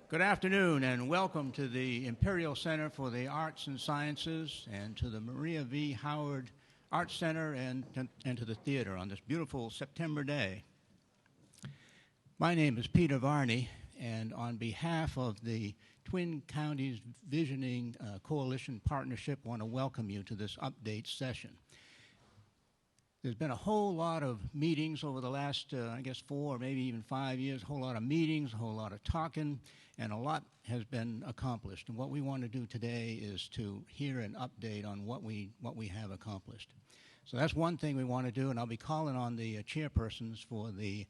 Good afternoon and welcome to the Imperial Center for the Arts and Sciences and to the Maria V. Howard Arts Center and to the theater on this beautiful September day. My name is Peter Varney, and on behalf of the Twin Counties Visioning Coalition Partnership, I want to welcome you to this update session. There's been a whole lot of meetings over the last, 4, maybe even 5 years, a whole lot of meetings, a whole lot of talking, and a lot has been accomplished. And what we want to do today is to hear an update on what we have accomplished. So that's one thing we want to do, and I'll be calling on the chairpersons for the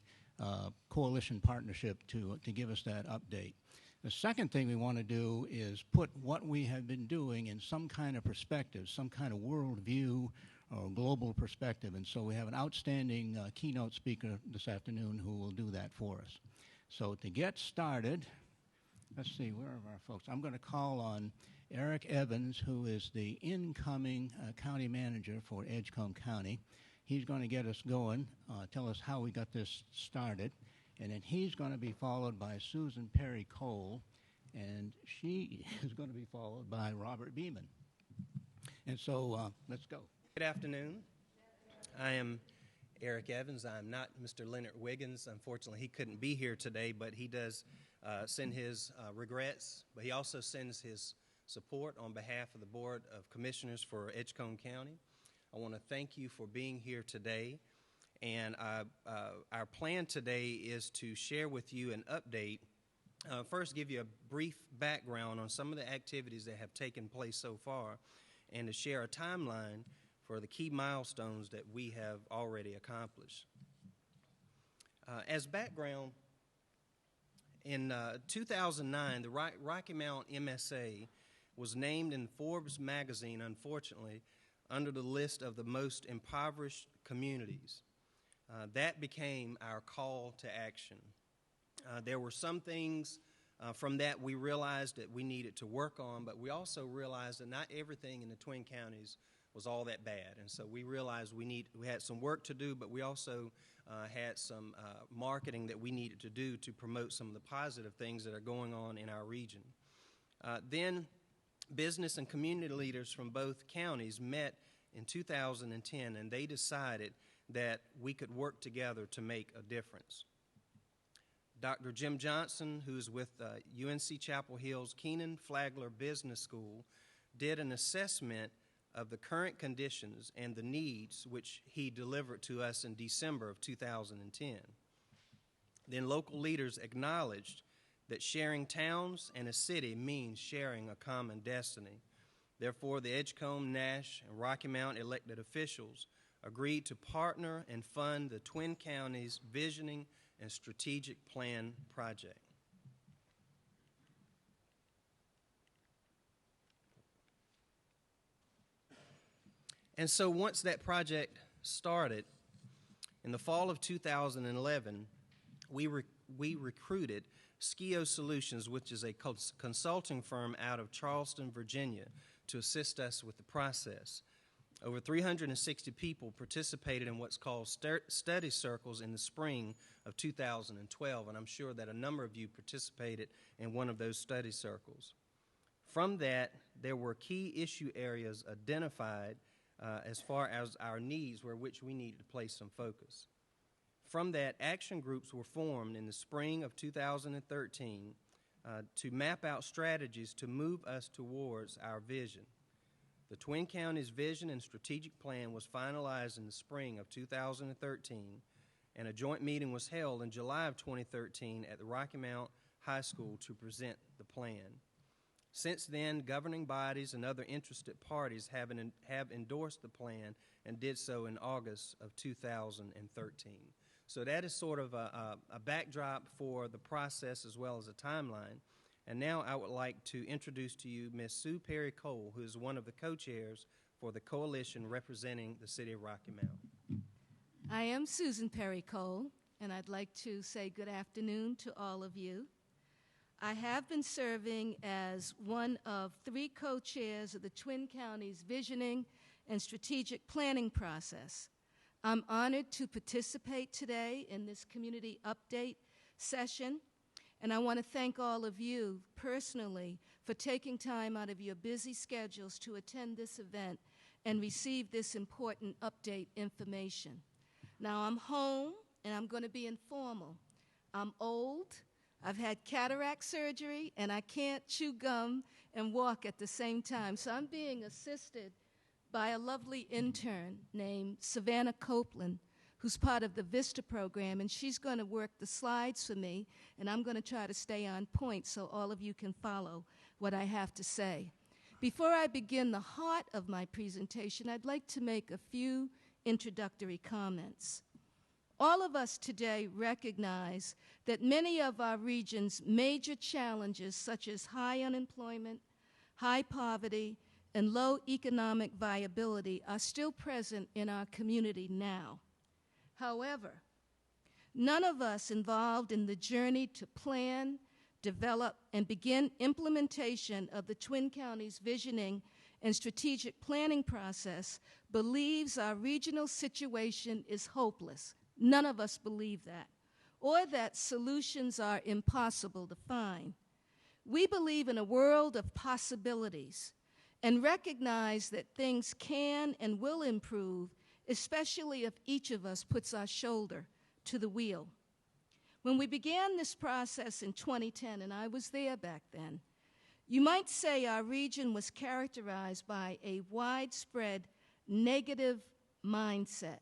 coalition partnership to give us that update. The second thing we want to do is put what we have been doing in some kind of perspective, some kind of world view or global perspective. And so we have an outstanding keynote speaker this afternoon who will do that for us. So to get started, let's see, where are our folks? I'm going to call on Eric Evans, who is the incoming county manager for Edgecombe County. He's going to get us going, tell us how we got this started. And then he's going to be followed by Susan Perry Cole, and she is going to be followed by Robert Beeman. And so let's go. Good afternoon. I am Eric Evans. I'm not Mr. Leonard Wiggins. Unfortunately, he couldn't be here today, but he does send his regrets, but he also sends his support on behalf of the Board of Commissioners for Edgecombe County. I want to thank you for being here today, and our plan today is to share with you an update. First, give you a brief background on some of the activities that have taken place so far, and to share a timeline for the key milestones that we have already accomplished. As background, in 2009, the Rocky Mount MSA was named in Forbes magazine, unfortunately, under the list of the most impoverished communities. That became our call to action. There were some things from that we realized that we needed to work on, but we also realized that not everything in the Twin Counties was all that bad. And so we realized we had some work to do, but we also had some marketing that we needed to do to promote some of the positive things that are going on in our region. Then business and community leaders from both counties met in 2010, and they decided that we could work together to make a difference. Dr. Jim Johnson, who's with UNC Chapel Hill's Keenan Flagler Business School, did an assessment of the current conditions and the needs, which he delivered to us in December of 2010. Then local leaders acknowledged that sharing towns and a city means sharing a common destiny. Therefore, the Edgecombe, Nash, and Rocky Mount elected officials agreed to partner and fund the Twin Counties Visioning and Strategic Plan project. And so once that project started, in the fall of 2011, we recruited Skio Solutions, which is a consulting firm out of Charleston, Virginia, to assist us with the process. Over 360 people participated in what's called study circles in the spring of 2012, and I'm sure that a number of you participated in one of those study circles. From that, there were key issue areas identified as far as our needs were which we needed to place some focus. From that, action groups were formed in the spring of 2013 to map out strategies to move us towards our vision. The Twin Counties Vision and Strategic Plan was finalized in the spring of 2013, and a joint meeting was held in July of 2013 at the Rocky Mount High School to present the plan. Since then, governing bodies and other interested parties have endorsed the plan and did so in August of 2013. So that is sort of a backdrop for the process as well as a timeline. And now I would like to introduce to you Ms. Sue Perry Cole, who is one of the co-chairs for the coalition representing the city of Rocky Mount. I am Susan Perry Cole, and I'd like to say good afternoon to all of you. I have been serving as one of 3 co-chairs of the Twin Counties Visioning and Strategic Planning process. I'm honored to participate today in this community update session, And I want to thank all of you personally for taking time out of your busy schedules to attend this event and receive this important update information. Now, I'm home, and I'm going to be informal. I'm old, I've had cataract surgery, and I can't chew gum and walk at the same time. So I'm being assisted by a lovely intern named Savannah Copeland, who's part of the VISTA program, and she's going to work the slides for me, and I'm going to try to stay on point so all of you can follow what I have to say. Before I begin the heart of my presentation, I'd like to make a few introductory comments. All of us today recognize that many of our region's major challenges, such as high unemployment, high poverty, and low economic viability, are still present in our community now. However, none of us involved in the journey to plan, develop, and begin implementation of the Twin Counties Visioning and Strategic Planning process believes our regional situation is hopeless. None of us believe that, or that solutions are impossible to find. We believe in a world of possibilities and recognize that things can and will improve, especially if each of us puts our shoulder to the wheel. When we began this process in 2010, and I was there back then, you might say our region was characterized by a widespread negative mindset,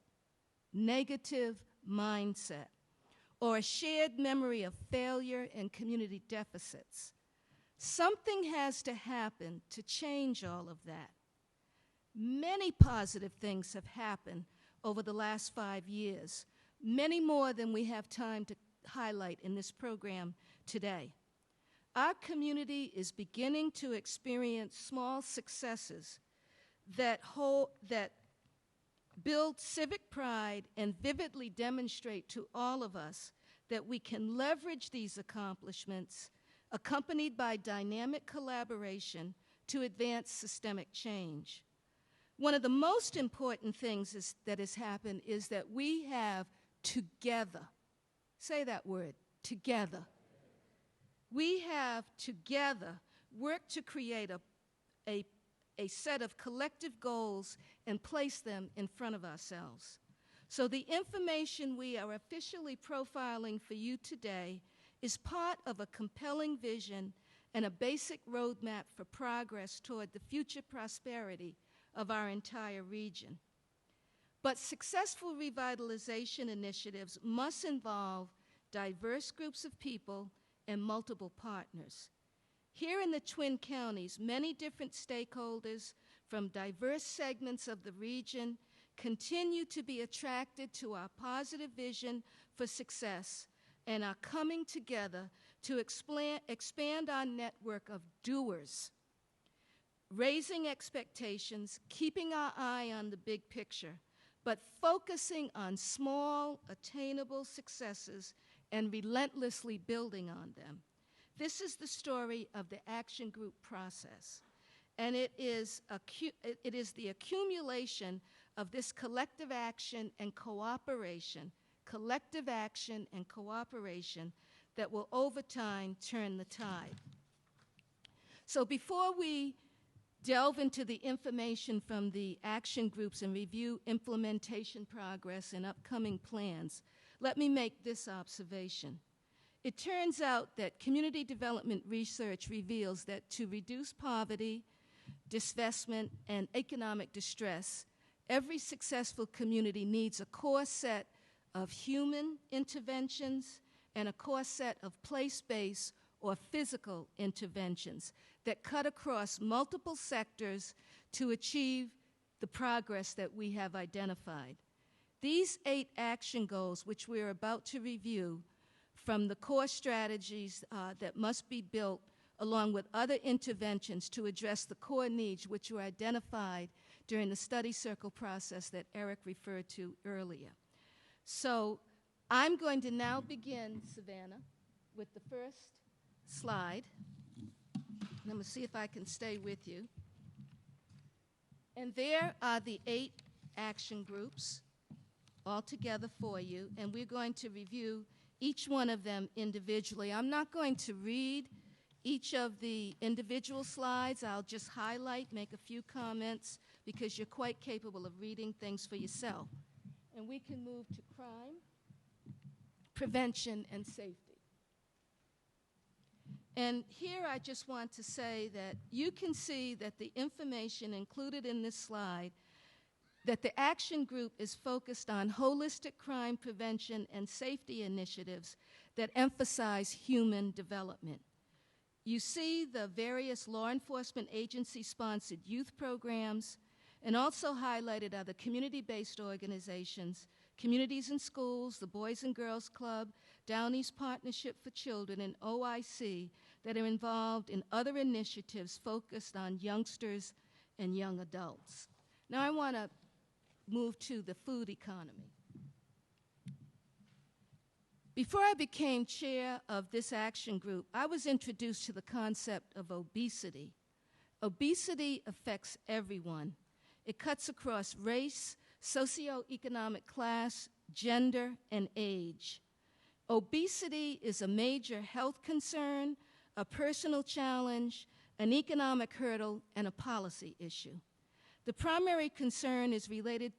or a shared memory of failure and community deficits. Something has to happen to change all of that. Many positive things have happened over the last 5 years, many more than we have time to highlight in this program today. Our community is beginning to experience small successes that build civic pride and vividly demonstrate to all of us that we can leverage these accomplishments, accompanied by dynamic collaboration, to advance systemic change. One of the most important things that has happened is that we have together, say that word, together. We have together worked to create a set of collective goals and place them in front of ourselves. So the information we are officially profiling for you today is part of a compelling vision and a basic roadmap for progress toward the future prosperity of our entire region. But successful revitalization initiatives must involve diverse groups of people and multiple partners. Here in the Twin Counties, many different stakeholders from diverse segments of the region continue to be attracted to our positive vision for success and are coming together to expand our network of doers, raising expectations, keeping our eye on the big picture, but focusing on small, attainable successes and relentlessly building on them. This is the story of the action group process, and it is the accumulation of this collective action and cooperation that will over time turn the tide. So before we delve into the information from the action groups and review implementation progress and upcoming plans, let me make this observation. It turns out that community development research reveals that to reduce poverty, disvestment, and economic distress, every successful community needs a core set of human interventions and a core set of place-based or physical interventions that cut across multiple sectors to achieve the progress that we have identified. These 8 action goals, which we're about to review, from the core strategies that must be built along with other interventions to address the core needs which were identified during the study circle process that Eric referred to earlier. So I'm going to now begin, Savannah, with the first slide. I'm going to see if I can stay with you. And there are the 8 action groups all together for you, and we're going to review each one of them individually. I'm not going to read each of the individual slides. I'll just highlight, make a few comments, because you're quite capable of reading things for yourself. And we can move to crime, prevention, and safety. And here I just want to say that you can see that the information included in this slide, that the action group is focused on holistic crime prevention and safety initiatives that emphasize human development. You see the various law enforcement agency-sponsored youth programs, and also highlighted are the community-based organizations, Communities in Schools, the Boys and Girls Club, Down East Partnership for Children, and OIC that are involved in other initiatives focused on youngsters and young adults. Now I want to move to the food economy. Before I became chair of this action group, I was introduced to the concept of obesity. Obesity affects everyone. It cuts across race, socioeconomic class, gender, and age. Obesity is a major health concern, a personal challenge, an economic hurdle, and a policy issue. The primary concern is related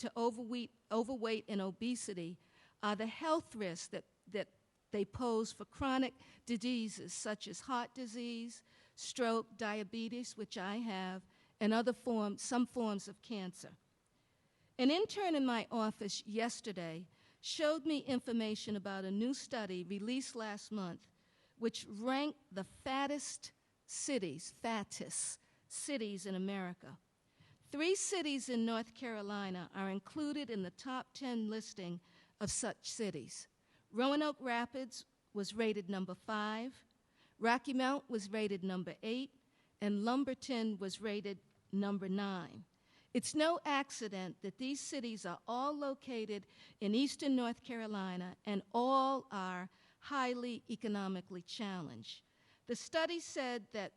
to overweight and obesity are the health risks that they pose for chronic diseases such as heart disease, stroke, diabetes, which I have, and some forms of cancer. An intern in my office yesterday showed me information about a new study released last month, which ranked the fattest cities in America. 3 cities in North Carolina are included in the top 10 listing of such cities. Roanoke Rapids was rated number 5, Rocky Mount was rated number 8, and Lumberton was rated number 9. It's no accident that these cities are all located in eastern North Carolina and all are highly economically challenged. The study said that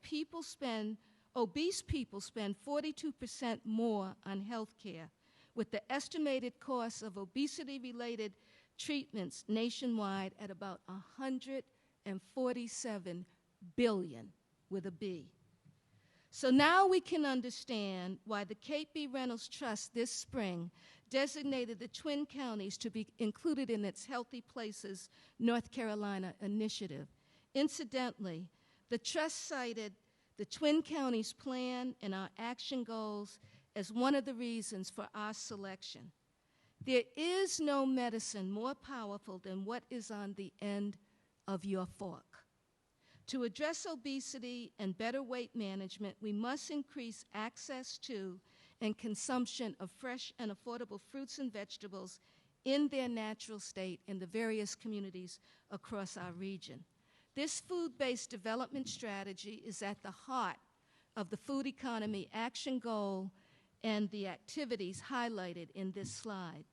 obese people spend 42% more on health care, with the estimated cost of obesity-related treatments nationwide at about $147 billion with a B. So now we can understand why the Kate B. Reynolds Trust this spring designated the Twin Counties to be included in its Healthy Places North Carolina initiative. Incidentally, the Trust cited the Twin Counties plan and our action goals as one of the reasons for our selection. There is no medicine more powerful than what is on the end of your fork. To address obesity and better weight management, we must increase access to and consumption of fresh and affordable fruits and vegetables in their natural state in the various communities across our region. This food-based development strategy is at the heart of the food economy action goal and the activities highlighted in this slide.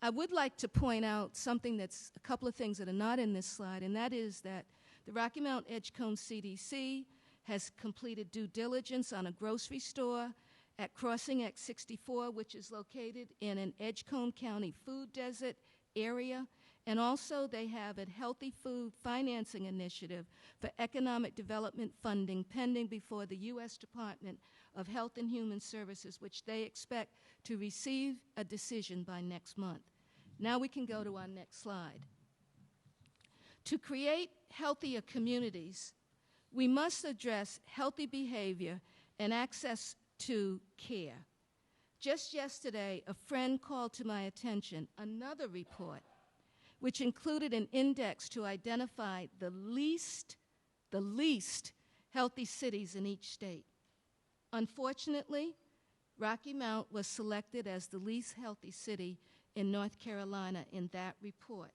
I would like to point out a couple of things that are not in this slide, and that is that the Rocky Mount Edgecombe CDC has completed due diligence on a grocery store at Crossing X64, which is located in an Edgecombe County food desert area. And also they have a healthy food financing initiative for economic development funding pending before the U.S. Department of Health and Human Services, which they expect to receive a decision by next month. Now we can go to our next slide. To create healthier communities, we must address healthy behavior and access to care. Just yesterday, a friend called to my attention another report which included an index to identify the least healthy cities in each state. Unfortunately, Rocky Mount was selected as the least healthy city in North Carolina in that report,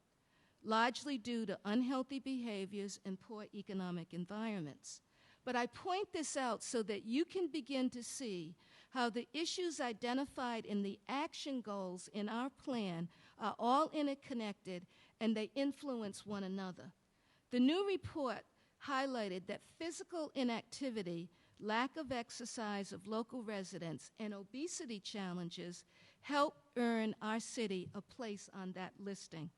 largely due to unhealthy behaviors and poor economic environments. But I point this out so that you can begin to see how the issues identified in the action goals in our plan are all interconnected and they influence one another. The new report highlighted that physical inactivity, lack of exercise of local residents, and obesity challenges help earn our city a place on that listing.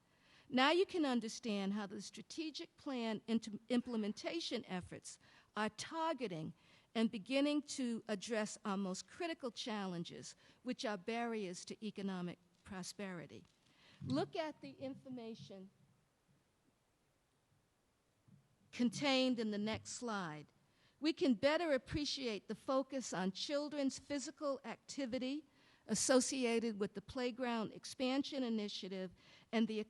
Now you can understand how the strategic plan implementation efforts are targeting and beginning to address our most critical challenges, which are barriers to economic prosperity. Look at the information contained in the next slide. We can better appreciate the focus on children's physical activity associated with the Playground Expansion Initiative and the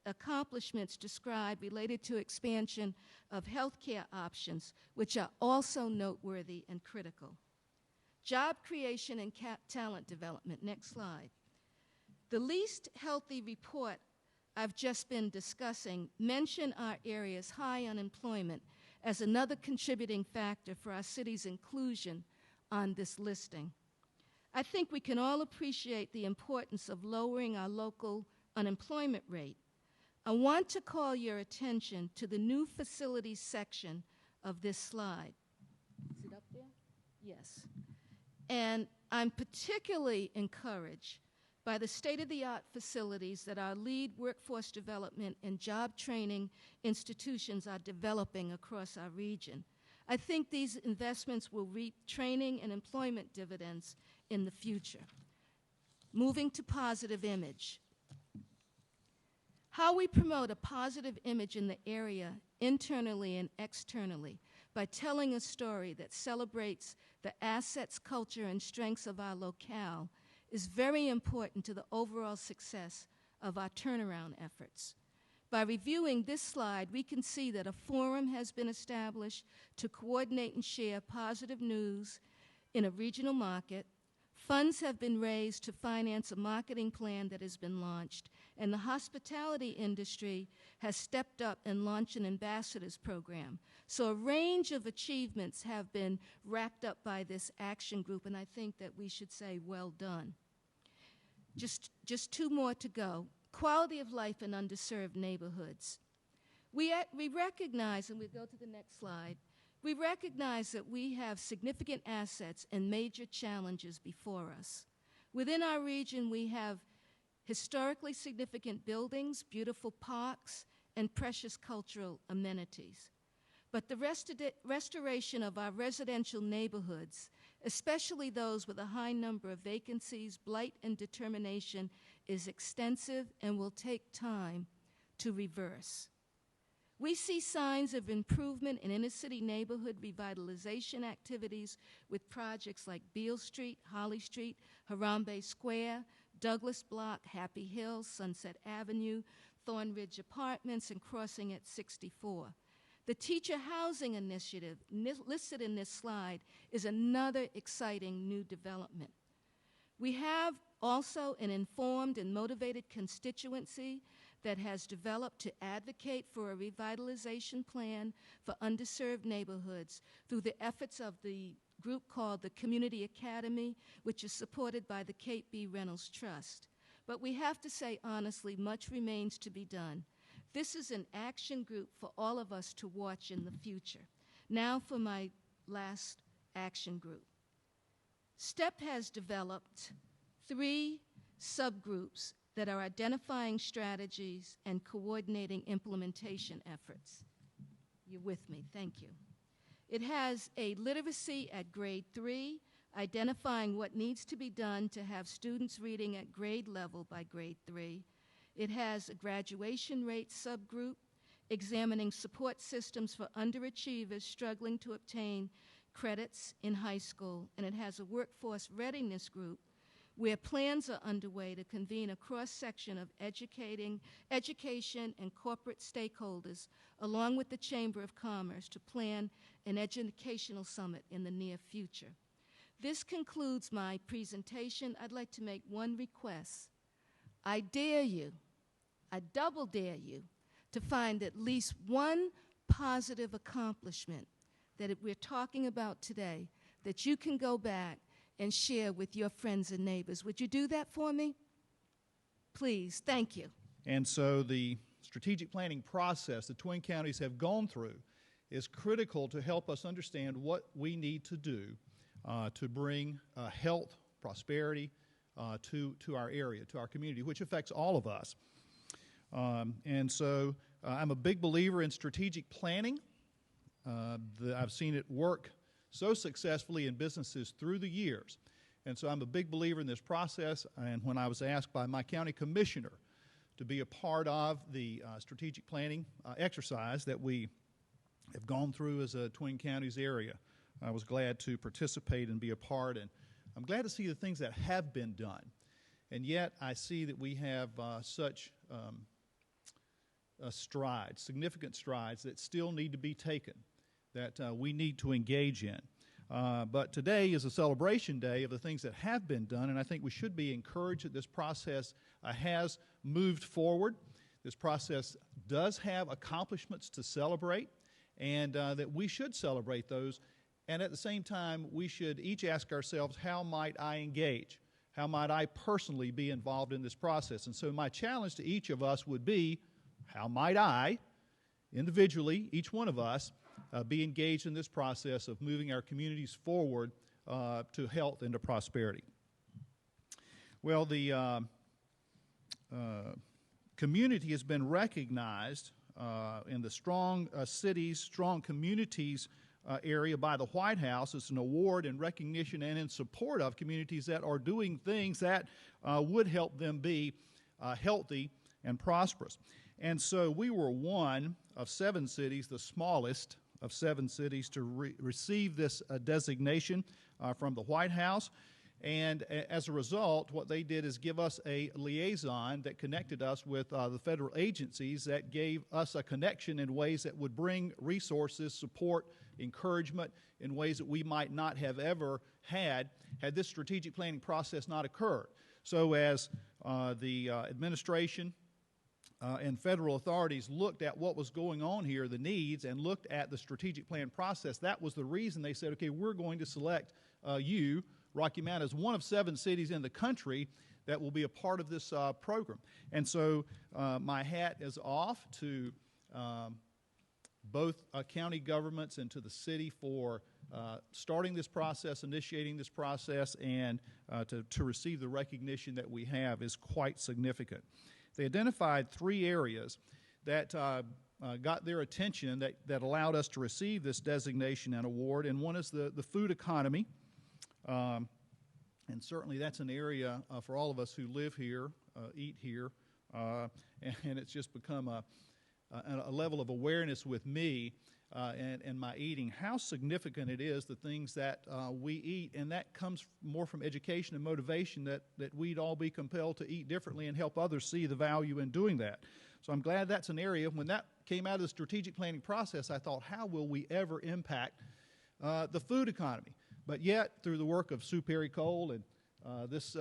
accomplishments described related to expansion of healthcare options, which are also noteworthy and critical. Job creation and talent development. Next slide. The least healthy report I've just been discussing mention our area's high unemployment as another contributing factor for our city's inclusion on this listing. I think we can all appreciate the importance of lowering our local unemployment rate. I want to call your attention to the new facilities section of this slide. Is it up there? Yes. And I'm particularly encouraged by the state-of-the-art facilities that our lead workforce development and job training institutions are developing across our region. I think these investments will reap training and employment dividends in the future. Moving to positive image. How we promote a positive image in the area internally and externally by telling a story that celebrates the assets, culture, and strengths of our locale is very important to the overall success of our turnaround efforts. By reviewing this slide, we can see that a forum has been established to coordinate and share positive news in a regional market. Funds have been raised to finance a marketing plan that has been launched, and the hospitality industry has stepped up and launched an ambassadors program. So a range of achievements have been racked up by this action group, and I think that we should say well done. Just two more to go. Quality of life in underserved neighborhoods. We recognize, and we go to the next slide, we recognize that we have significant assets and major challenges before us. Within our region, we have historically significant buildings, beautiful parks, and precious cultural amenities. But the restoration of our residential neighborhoods, especially those with a high number of vacancies, blight, and determination, is extensive and will take time to reverse. We see signs of improvement in inner-city neighborhood revitalization activities with projects like Beale Street, Holly Street, Harambe Square, Douglas Block, Happy Hills, Sunset Avenue, Thornridge Apartments, and Crossing at 64. The teacher housing initiative listed in this slide is another exciting new development. We have also an informed and motivated constituency that has developed to advocate for a revitalization plan for underserved neighborhoods through the efforts of the group called the Community Academy, which is supported by the Kate B. Reynolds Trust. But we have to say honestly, much remains to be done. This is an action group for all of us to watch in the future. Now for my last action group. STEP has developed 3 subgroups that are identifying strategies and coordinating implementation efforts. You're with me, thank you. It has a literacy at grade 3, identifying what needs to be done to have students reading at grade level by grade 3. It has a graduation rate subgroup, examining support systems for underachievers struggling to obtain credits in high school. And it has a workforce readiness group where plans are underway to convene a cross-section of education and corporate stakeholders, along with the Chamber of Commerce, to plan an educational summit in the near future. This concludes my presentation. I'd like to make one request. I dare you, I double dare you, to find at least one positive accomplishment that we're talking about today that you can go back and share with your friends and neighbors. Would you do that for me? Please, thank you. And so the strategic planning process the Twin Counties have gone through is critical to help us understand what we need to do to bring health, prosperity to our area, to our community, which affects all of us. And so I'm a big believer in strategic planning. I've seen it work so successfully in businesses through the years. And so I'm a big believer in this process. And when I was asked by my county commissioner to be a part of the strategic planning exercise that we have gone through as a Twin Counties area, I was glad to participate and be a part. And I'm glad to see the things that have been done. And yet I see that we have such strides, significant strides that still need to be taken, that we need to engage in. But today is a celebration day of the things that have been done, and I think we should be encouraged that this process has moved forward. This process does have accomplishments to celebrate, and that we should celebrate those. And at the same time, we should each ask ourselves, how might I engage? How might I personally be involved in this process? And so my challenge to each of us would be, how might I, individually, each one of us, be engaged in this process of moving our communities forward to health and to prosperity? Well, the community has been recognized in the Strong Cities, Strong Communities area by the White House as an award in recognition and in support of communities that are doing things that would help them be healthy and prosperous. And so we were one of 7 cities, the smallest of 7 cities, to receive this designation from the White House. And as a result, what they did is give us a liaison that connected us with the federal agencies that gave us a connection in ways that would bring resources, support, encouragement in ways that we might not have ever had this strategic planning process not occurred. So as the administration and federal authorities looked at what was going on here, the needs, and looked at the strategic plan process, that was the reason they said, okay, we're going to select you, Rocky Mount, as one of 7 cities in the country that will be a part of this program. And so my hat is off to both county governments and to the city for starting this process, initiating this process, and to receive the recognition that we have is quite significant. They identified 3 areas that got their attention that allowed us to receive this designation and award, and one is the food economy. And certainly that's an area for all of us who live here, eat here, and it's just become a level of awareness with me and my eating, how significant it is, the things that we eat, and that comes more from education and motivation that we'd all be compelled to eat differently and help others see the value in doing that. So I'm glad that's an area. When that came out of the strategic planning process, I thought, how will we ever impact the food economy? But yet, through the work of Sue Perry Cole and this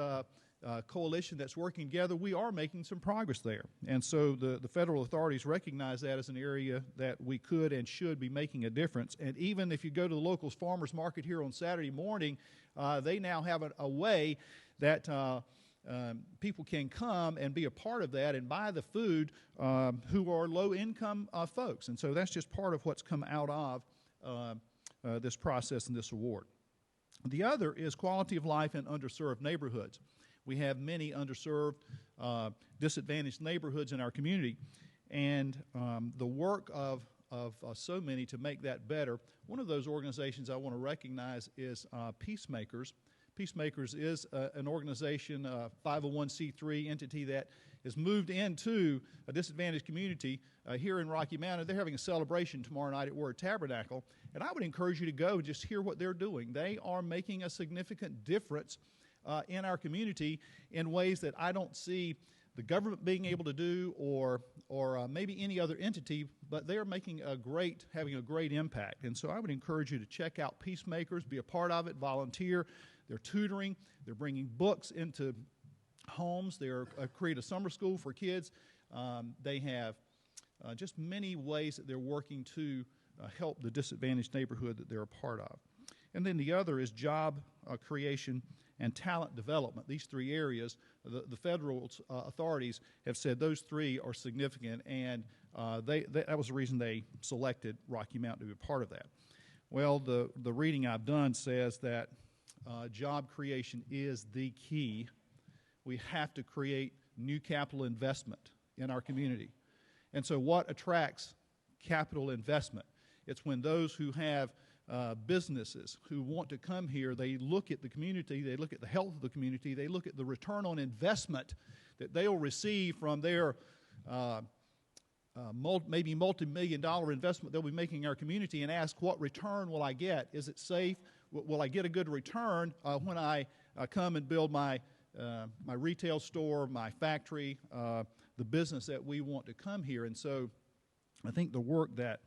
coalition that's working together, we are making some progress there. And so the federal authorities recognize that as an area that we could and should be making a difference. And even if you go to the local farmers market here on Saturday morning, they now have a way that people can come and be a part of that and buy the food who are low-income folks. And so that's just part of what's come out of this process and this award. The other is quality of life in underserved neighborhoods. We have many underserved, disadvantaged neighborhoods in our community, and the work of so many to make that better. One of those organizations I want to recognize is Peacemakers. Peacemakers is an organization, a 501c3 entity that has moved into a disadvantaged community here in Rocky Mount. They're having a celebration tomorrow night at Word Tabernacle, and I would encourage you to go and just hear what they're doing. They are making a significant difference in our community in ways that I don't see the government being able to do or maybe any other entity, but they are having a great impact. And so I would encourage you to check out Peacemakers, be a part of it, volunteer. They're tutoring. They're bringing books into homes. They're create a summer school for kids. They have just many ways that they're working to help the disadvantaged neighborhood that they're a part of. And then the other is job creation and talent development. These 3 areas, the federal authorities have said those 3 are significant, and that was the reason they selected Rocky Mount to be a part of that. Well, the reading I've done says that job creation is the key. We have to create new capital investment in our community. And so what attracts capital investment? It's when those who have businesses who want to come here, they look at the community, they look at the health of the community, they look at the return on investment that they'll receive from their maybe multi-million-dollar investment they'll be making in our community, and ask, what return will I get? Is it safe? Will I get a good return when I come and build my retail store, my factory, the business that we want to come here? And so I think the work that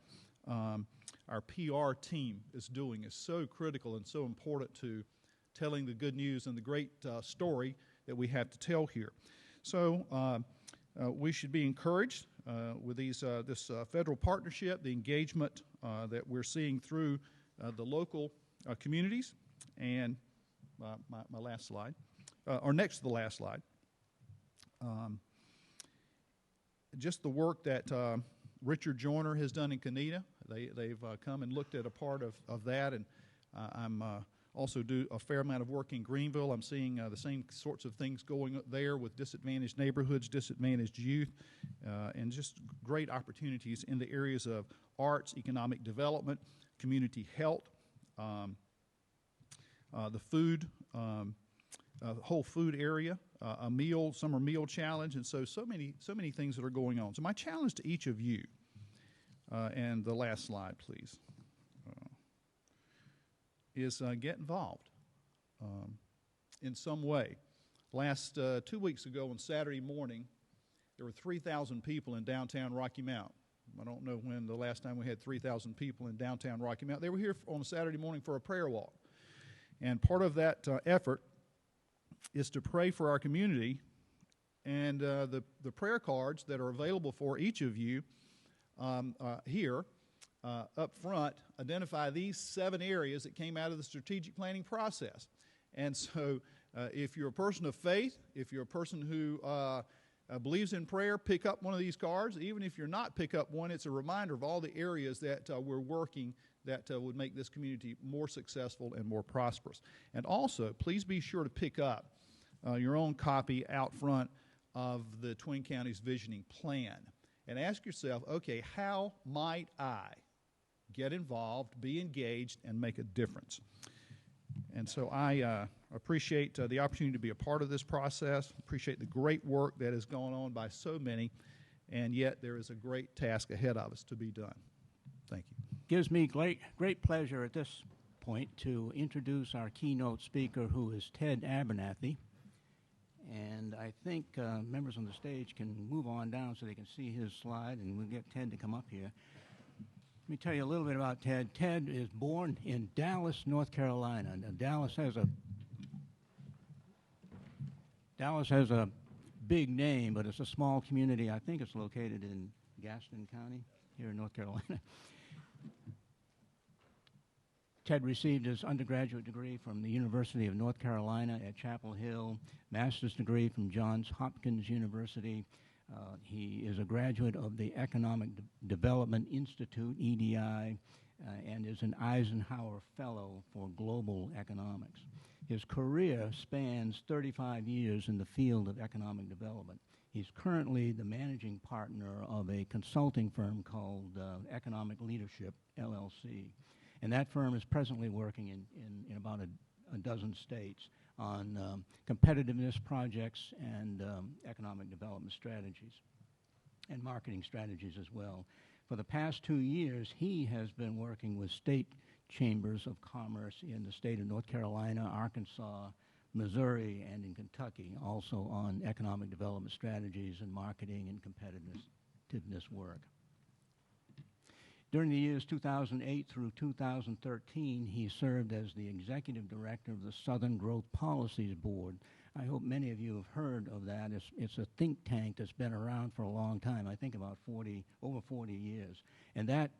our PR team is doing is so critical and so important to telling the good news and the great story that we have to tell here. So we should be encouraged with this federal partnership, the engagement that we're seeing through the local communities. And my last slide, or next to the last slide, just the work that Richard Joyner has done in Canida. They've come and looked at a part of that, and I'm also do a fair amount of work in Greenville. I'm seeing the same sorts of things going there with disadvantaged neighborhoods, disadvantaged youth, and just great opportunities in the areas of arts, economic development, community health, the food, whole food area, a summer meal challenge, and so many things that are going on. So my challenge to each of you, and the last slide, please, is get involved in some way. Last 2 weeks ago on Saturday morning, there were 3,000 people in downtown Rocky Mount. I don't know when the last time we had 3,000 people in downtown Rocky Mount. They were here on Saturday morning for a prayer walk. And part of that effort is to pray for our community. And the prayer cards that are available for each of you here up front identify these 7 areas that came out of the strategic planning process. And so if you're a person of faith, if you're a person who believes in prayer, pick up one of these cards. Even if you're not, pick up one. It's a reminder of all the areas that we're working that would make this community more successful and more prosperous. And also, please be sure to pick up your own copy out front of the Twin Counties Visioning Plan. And ask yourself, okay, how might I get involved, be engaged, and make a difference? And so I appreciate the opportunity to be a part of this process, appreciate the great work that is going on by so many, and yet there is a great task ahead of us to be done. Thank you. Gives me great pleasure at this point to introduce our keynote speaker, who is Ted Abernathy. And I think members on the stage can move on down so they can see his slide, and we'll get Ted to come up here. Let me tell you a little bit about Ted. Ted is born in Dallas, North Carolina. Now, Dallas has a big name, but it's a small community. I think it's located in Gaston County here in North Carolina. Ted received his undergraduate degree from the University of North Carolina at Chapel Hill, master's degree from Johns Hopkins University. He is a graduate of the Economic Development Institute, EDI, and is an Eisenhower Fellow for Global Economics. His career spans 35 years in the field of economic development. He's currently the managing partner of a consulting firm called Economic Leadership, LLC. And that firm is presently working in about a dozen states on competitiveness projects and economic development strategies and marketing strategies as well. For the past 2 years, he has been working with state chambers of commerce in the state of North Carolina, Arkansas, Missouri, and in Kentucky, also on economic development strategies and marketing and competitiveness work. During the years 2008 through 2013, he served as the executive director of the Southern Growth Policies Board. I hope many of you have heard of that. It's a think tank that's been around for a long time, I think about over 40 years. And that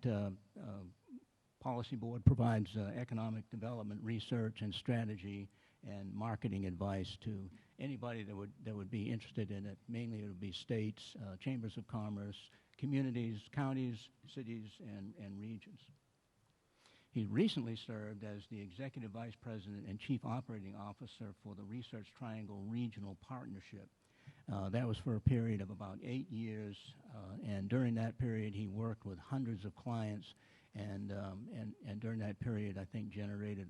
policy board provides economic development research and strategy and marketing advice to anybody that would be interested in it. Mainly it would be states, chambers of commerce, communities, counties, cities, and regions. He recently served as the Executive Vice President and Chief Operating Officer for the Research Triangle Regional Partnership. That was for a period of about 8 years, and during that period, he worked with hundreds of clients, and during that period, I think generated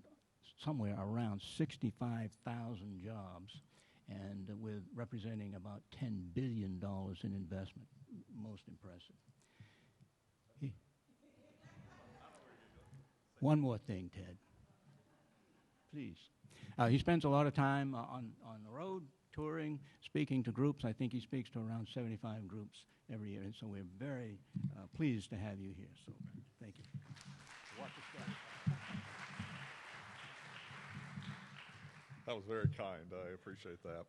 somewhere around 65,000 jobs, and with representing about $10 billion in investment. Most impressive. One more thing, Ted. Please. He spends a lot of time on the road, touring, speaking to groups. I think he speaks to around 75 groups every year, and so we're very pleased to have you here. So thank you. Watch the step. That was very kind. I appreciate that.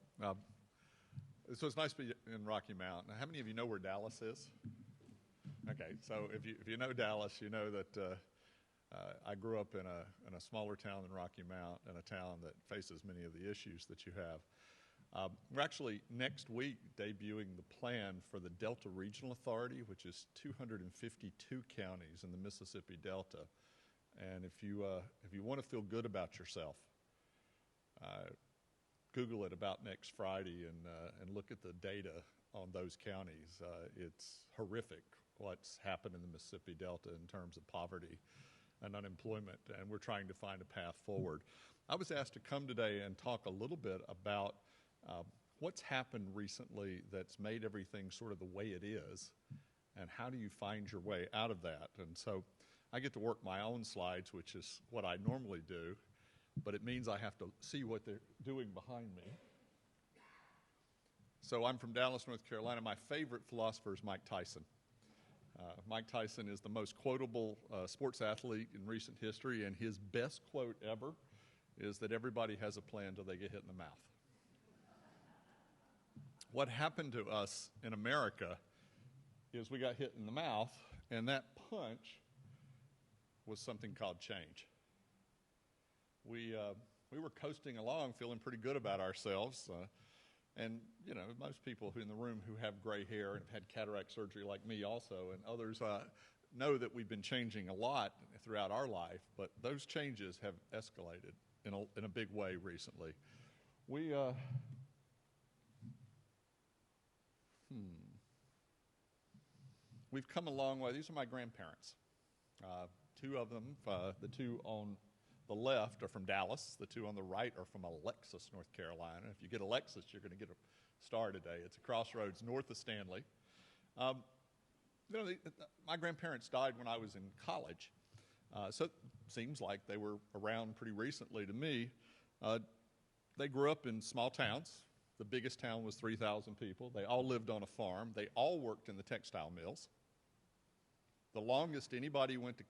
So it's nice to be in Rocky Mount. Now, how many of you know where Dallas is? Okay, so if you know Dallas, you know that I grew up in a smaller town than Rocky Mount, and a town that faces many of the issues that you have. We're actually next week debuting the plan for the Delta Regional Authority, which is 252 counties in the Mississippi Delta. And if you want to feel good about yourself, Google it about next Friday and look at the data on those counties. It's horrific what's happened in the Mississippi Delta in terms of poverty and unemployment, and we're trying to find a path forward. I was asked to come today and talk a little bit about what's happened recently that's made everything sort of the way it is, and how do you find your way out of that? And so I get to work my own slides, which is what I normally do, but it means I have to see what they're doing behind me. So I'm from Dallas, North Carolina. My favorite philosopher is Mike Tyson. Mike Tyson is the most quotable sports athlete in recent history, and his best quote ever is that everybody has a plan until they get hit in the mouth. What happened to us in America is we got hit in the mouth, and that punch was something called change. We were coasting along, feeling pretty good about ourselves. And, you know, most people in the room who have gray hair and have had cataract surgery like me also, and others know that we've been changing a lot throughout our life, but those changes have escalated in a big way recently. We've come a long way. These are my grandparents. Two of them, the two on the left are from Dallas. The two on the right are from Alexis, North Carolina. If you get Alexis, you're going to get a star today. It's a crossroads north of Stanley. My grandparents died when I was in college, so it seems like they were around pretty recently to me. They grew up in small towns. The biggest town was 3,000 people. They all lived on a farm. They all worked in the textile mills. The longest anybody went to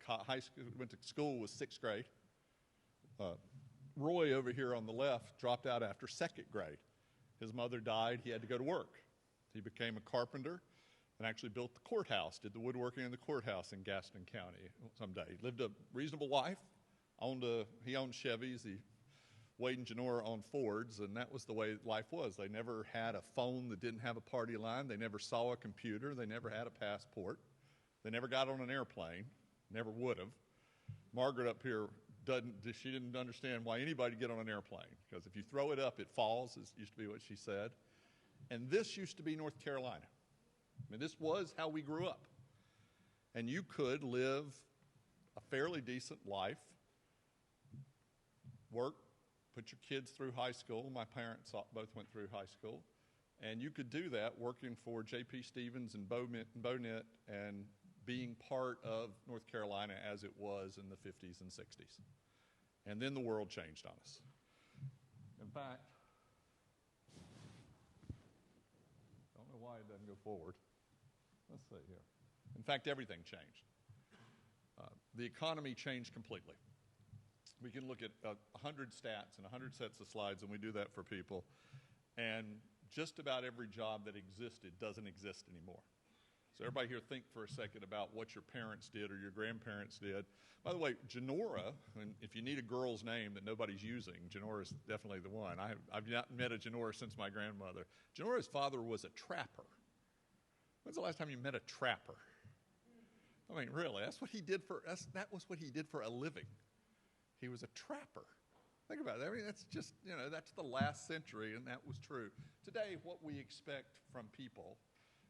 school was 6th grade. Roy over here on the left dropped out after 2nd grade. His mother died. He had to go to work. He became a carpenter and actually built the courthouse, did the woodworking in the courthouse in Gaston County someday. He lived a reasonable life. He owned Chevys. Wade and Janora owned Fords, and that was the way life was. They never had a phone that didn't have a party line. They never saw a computer. They never had a passport. They never got on an airplane. Never would have. Margaret up here she didn't understand why anybody would get on an airplane, because if you throw it up, it falls, used to be what she said. And this used to be North Carolina. I mean, this was how we grew up. And you could live a fairly decent life, work, put your kids through high school. My parents both went through high school. And you could do that working for J.P. Stevens and Bonet and being part of North Carolina as it was in the 50s and 60s. And then the world changed on us. In fact, I don't know why it doesn't go forward. Let's see here. In fact, everything changed. The economy changed completely. We can look at 100 stats and 100 sets of slides, and we do that for people. And just about every job that existed doesn't exist anymore. So everybody here think for a second about what your parents did or your grandparents did. By the way, Janora, and if you need a girl's name that nobody's using, Janora is definitely the one. I've not met a Janora since my grandmother. Janora's father was a trapper. When's the last time you met a trapper? I mean, really, that was what he did for a living. He was a trapper. Think about it. I mean, that's just, that's the last century, and that was true. Today, what we expect from people,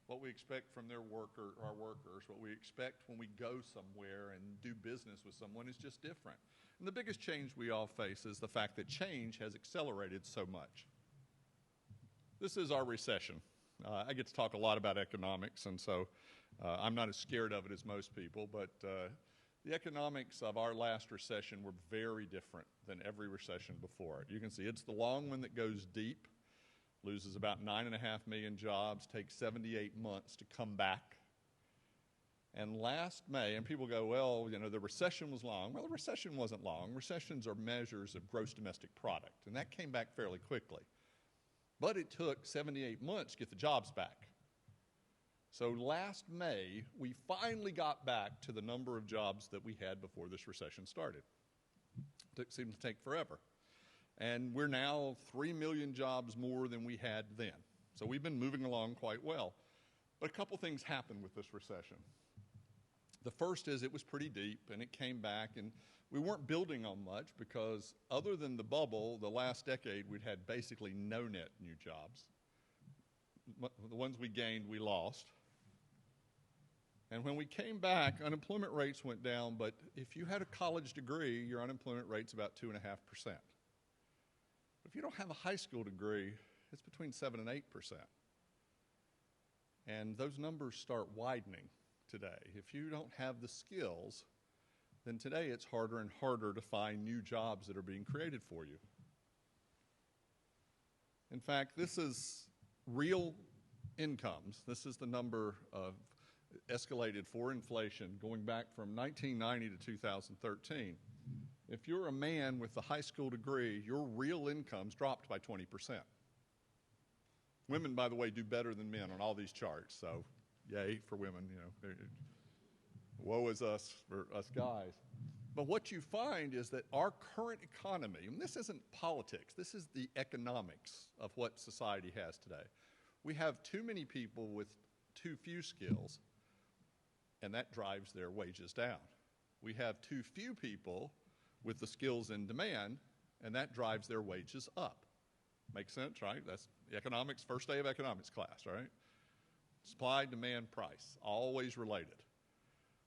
what we expect from our workers, what we expect when we go somewhere and do business with someone is just different. And the biggest change we all face is the fact that change has accelerated so much. This is our recession. I get to talk a lot about economics, and so I'm not as scared of it as most people, but the economics of our last recession were very different than every recession before it. You can see it's the long one that goes deep, loses about 9.5 million jobs, takes 78 months to come back. And last May, and people go, well, the recession was long. Well, the recession wasn't long. Recessions are measures of gross domestic product, and that came back fairly quickly. But it took 78 months to get the jobs back. So last May, we finally got back to the number of jobs that we had before this recession started. It seemed to take forever. And we're now 3 million jobs more than we had then. So we've been moving along quite well. But a couple things happened with this recession. The first is it was pretty deep, and it came back, and we weren't building on much because other than the bubble, the last decade, we'd had basically no net new jobs. The ones we gained, we lost. And when we came back, unemployment rates went down, but if you had a college degree, your unemployment rate's about 2.5%. But if you don't have a high school degree, it's between 7 and 8%. And those numbers start widening today. If you don't have the skills, then today it's harder and harder to find new jobs that are being created for you. In fact, this is real incomes. This is the number of escalated for inflation going back from 1990 to 2013. If you're a man with a high school degree, your real income's dropped by 20%. Women, by the way, do better than men on all these charts, so yay for women, woe is us for us guys. But what you find is that our current economy, and this isn't politics, this is the economics of what society has today. We have too many people with too few skills, and that drives their wages down. We have too few people with the skills in demand, and that drives their wages up. Makes sense, right? That's economics, first day of economics class, right? Supply, demand, price, always related.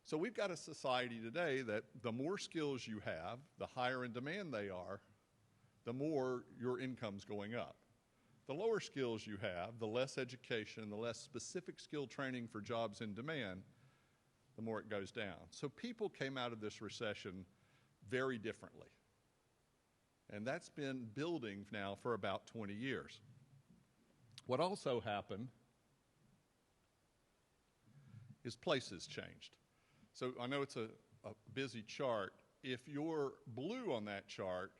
So we've got a society today that the more skills you have, the higher in demand they are, the more your income's going up. The lower skills you have, the less education, the less specific skill training for jobs in demand, the more it goes down. So people came out of this recession very differently. And that's been building now for about 20 years. What also happened is places changed. So I know it's a busy chart. If you're blue on that chart,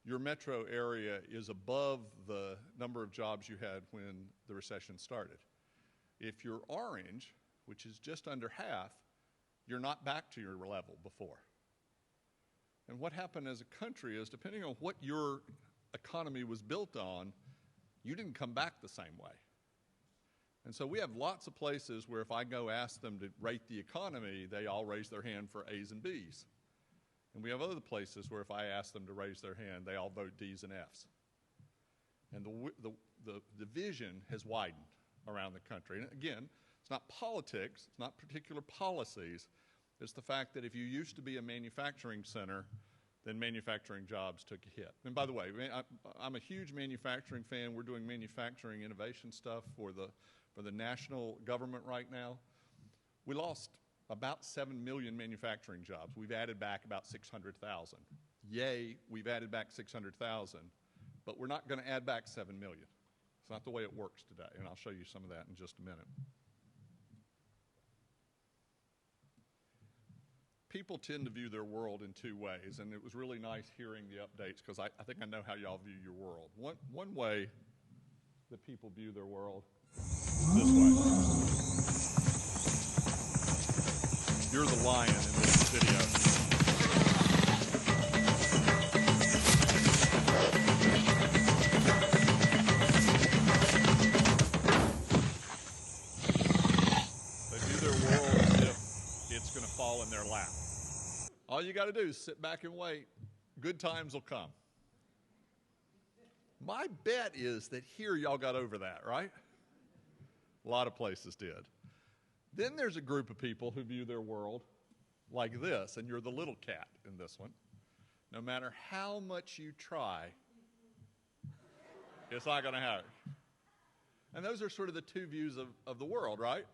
your metro area is above the number of jobs you had when the recession started. If you're orange, which is just under half, you're not back to your level before. And what happened as a country is, depending on what your economy was built on, you didn't come back the same way. And so we have lots of places where if I go ask them to rate the economy, they all raise their hand for A's and B's. And we have other places where if I ask them to raise their hand, they all vote D's and F's. And the division has widened around the country. And again, it's not politics, it's not particular policies, it's the fact that if you used to be a manufacturing center, then manufacturing jobs took a hit. And by the way, I'm a huge manufacturing fan. We're doing manufacturing innovation stuff for the national government right now. We lost about 7 million manufacturing jobs. We've added back about 600,000. Yay, we've added back 600,000, but we're not going to add back 7 million. It's not the way it works today, and I'll show you some of that in just a minute. People tend to view their world in two ways, and it was really nice hearing the updates because I think I know how y'all view your world. One way that people view their world is this way. You're the lion in this video. Fall in their lap. All you got to do is sit back and wait. Good times will come. My bet is that here y'all got over that, right? A lot of places did. Then there's a group of people who view their world like this, and you're the little cat in this one. No matter how much you try, it's not going to happen. And those are sort of the two views of the world, right?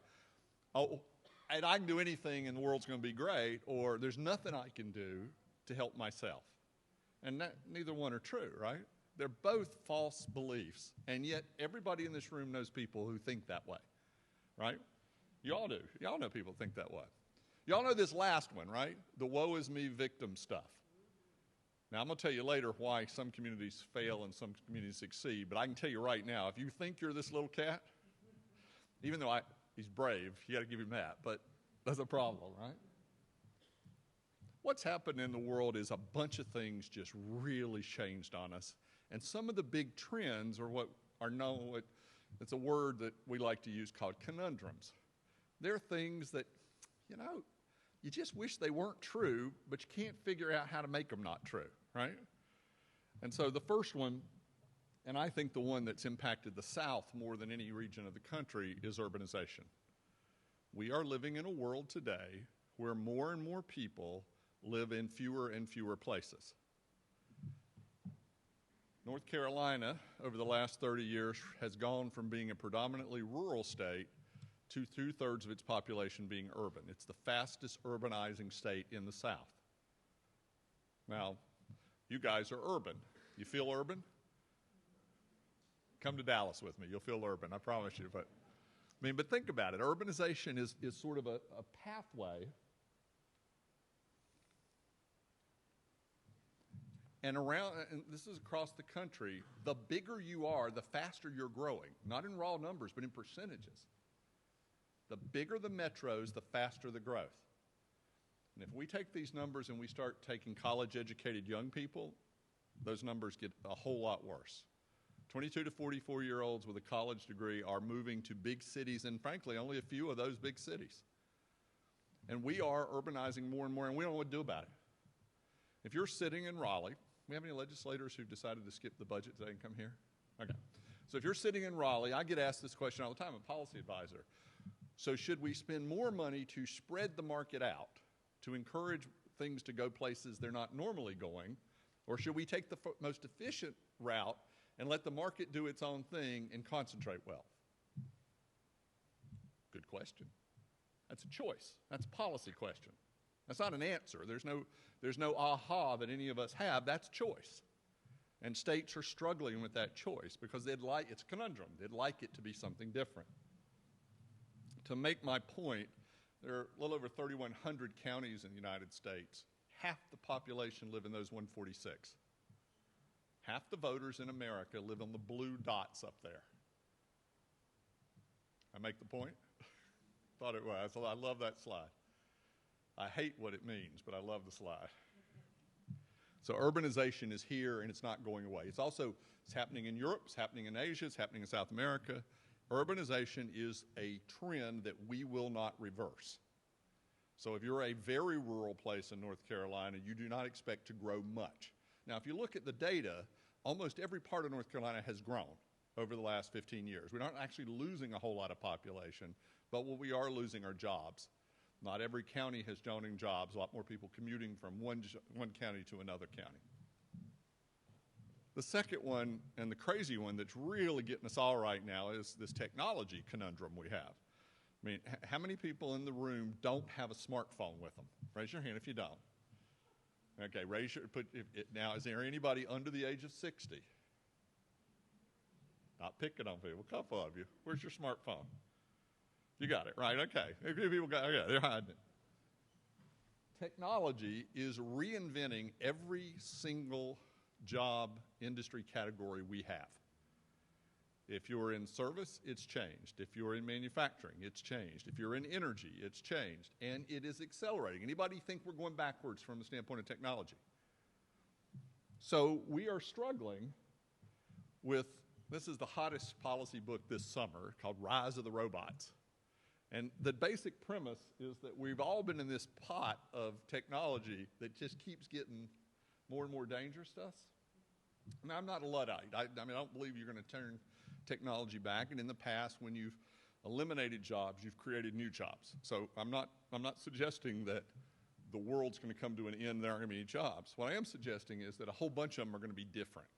Oh, and I can do anything and the world's going to be great, or there's nothing I can do to help myself. And neither one are true, right? They're both false beliefs, and yet everybody in this room knows people who think that way, right? You all do. Y'all know people think that way. Y'all know this last one, right? The woe is me victim stuff. Now, I'm going to tell you later why some communities fail and some communities succeed, but I can tell you right now, if you think you're this little cat, even though he's brave, you got to give him that, but that's a problem, right? What's happened in the world is a bunch of things just really changed on us, and some of the big trends are what are known, it's a word that we like to use called conundrums. They're things that, you know, you just wish they weren't true, but you can't figure out how to make them not true, right? And so the first one, and I think the one that's impacted the South more than any region of the country, is urbanization. We are living in a world today where more and more people live in fewer and fewer places. North Carolina, over the last 30 years, has gone from being a predominantly rural state to 2/3 of its population being urban. It's the fastest urbanizing state in the South. Now, you guys are urban. You feel urban? Come to Dallas with me. You'll feel urban, I promise you. But think about it. Urbanization is sort of a pathway. And this is across the country, the bigger you are, the faster you're growing. Not in raw numbers, but in percentages. The bigger the metros, the faster the growth. And if we take these numbers and we start taking college-educated young people, those numbers get a whole lot worse. 22 to 44-year-olds with a college degree are moving to big cities, and frankly, only a few of those big cities. And we are urbanizing more and more, and we don't know what to do about it. If you're sitting in Raleigh, we have any legislators who've decided to skip the budget today and come here? Okay. So if you're sitting in Raleigh, I get asked this question all the time, I'm a policy advisor. So should we spend more money to spread the market out, to encourage things to go places they're not normally going, or should we take the most efficient route and let the market do its own thing and concentrate wealth? Good question. That's a choice. That's a policy question. That's not an answer. There's no aha that any of us have. That's choice. And states are struggling with that choice because it's a conundrum. They'd like it to be something different. To make my point, there are a little over 3,100 counties in the United States. Half the population live in those 146. Half the voters in America live on the blue dots up there. I make the point? Thought it was. I love that slide. I hate what it means, but I love the slide. So urbanization is here and it's not going away. It's happening in Europe, it's happening in Asia, it's happening in South America. Urbanization is a trend that we will not reverse. So if you're a very rural place in North Carolina, you do not expect to grow much. Now, if you look at the data, almost every part of North Carolina has grown over the last 15 years. We're not actually losing a whole lot of population, but what we are losing are jobs. Not every county has joining jobs, a lot more people commuting from one county to another county. The second one, and the crazy one that's really getting us all right now, is this technology conundrum we have. I mean, how many people in the room don't have a smartphone with them? Raise your hand if you don't. Okay, now, is there anybody under the age of 60? Not picking on people, a couple of you. Where's your smartphone? You got it, right? Okay. A few people got it. Okay, they're hiding it. Technology is reinventing every single job industry category we have. If you're in service, it's changed. If you're in manufacturing, it's changed. If you're in energy, it's changed. And it is accelerating. Anybody think we're going backwards from the standpoint of technology? So we are struggling with, this is the hottest policy book this summer called Rise of the Robots. And the basic premise is that we've all been in this pot of technology that just keeps getting more and more dangerous to us. Now, I'm not a Luddite. I mean, I don't believe you're going to turn technology back. And in the past, when you've eliminated jobs, you've created new jobs. So I'm not suggesting that the world's going to come to an end, there aren't going to be any jobs. What I am suggesting is that a whole bunch of them are going to be different.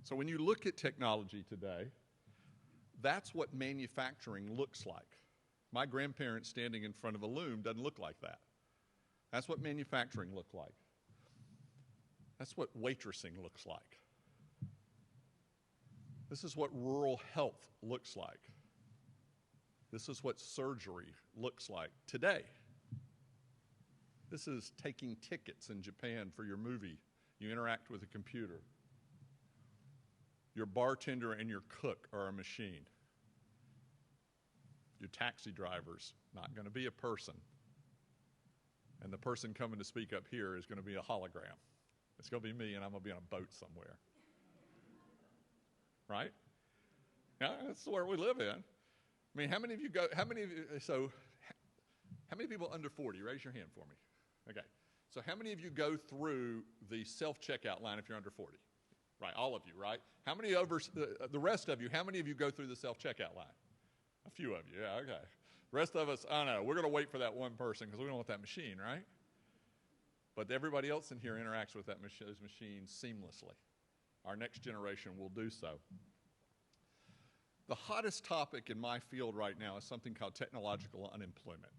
So when you look at technology today, that's what manufacturing looks like. My grandparents standing in front of a loom doesn't look like that. That's what manufacturing looked like. That's what waitressing looks like. This is what rural health looks like. This is what surgery looks like today. This is taking tickets in Japan for your movie. You interact with a computer. Your bartender and your cook are a machine. Your taxi driver's not going to be a person. And the person coming to speak up here is going to be a hologram. It's going to be me, and I'm going to be on a boat somewhere. Right? Yeah, that's the world we live in. I mean, how many people under 40? Raise your hand for me. Okay. So how many of you go through the self-checkout line if you're under 40? Right, all of you, right? How many the rest of you, how many of you go through the self-checkout line? A few of you, yeah, okay. The rest of us, I don't know, we're going to wait for that one person because we don't want that machine, right? But everybody else in here interacts with those machines seamlessly. Our next generation will do so. The hottest topic in my field right now is something called technological unemployment.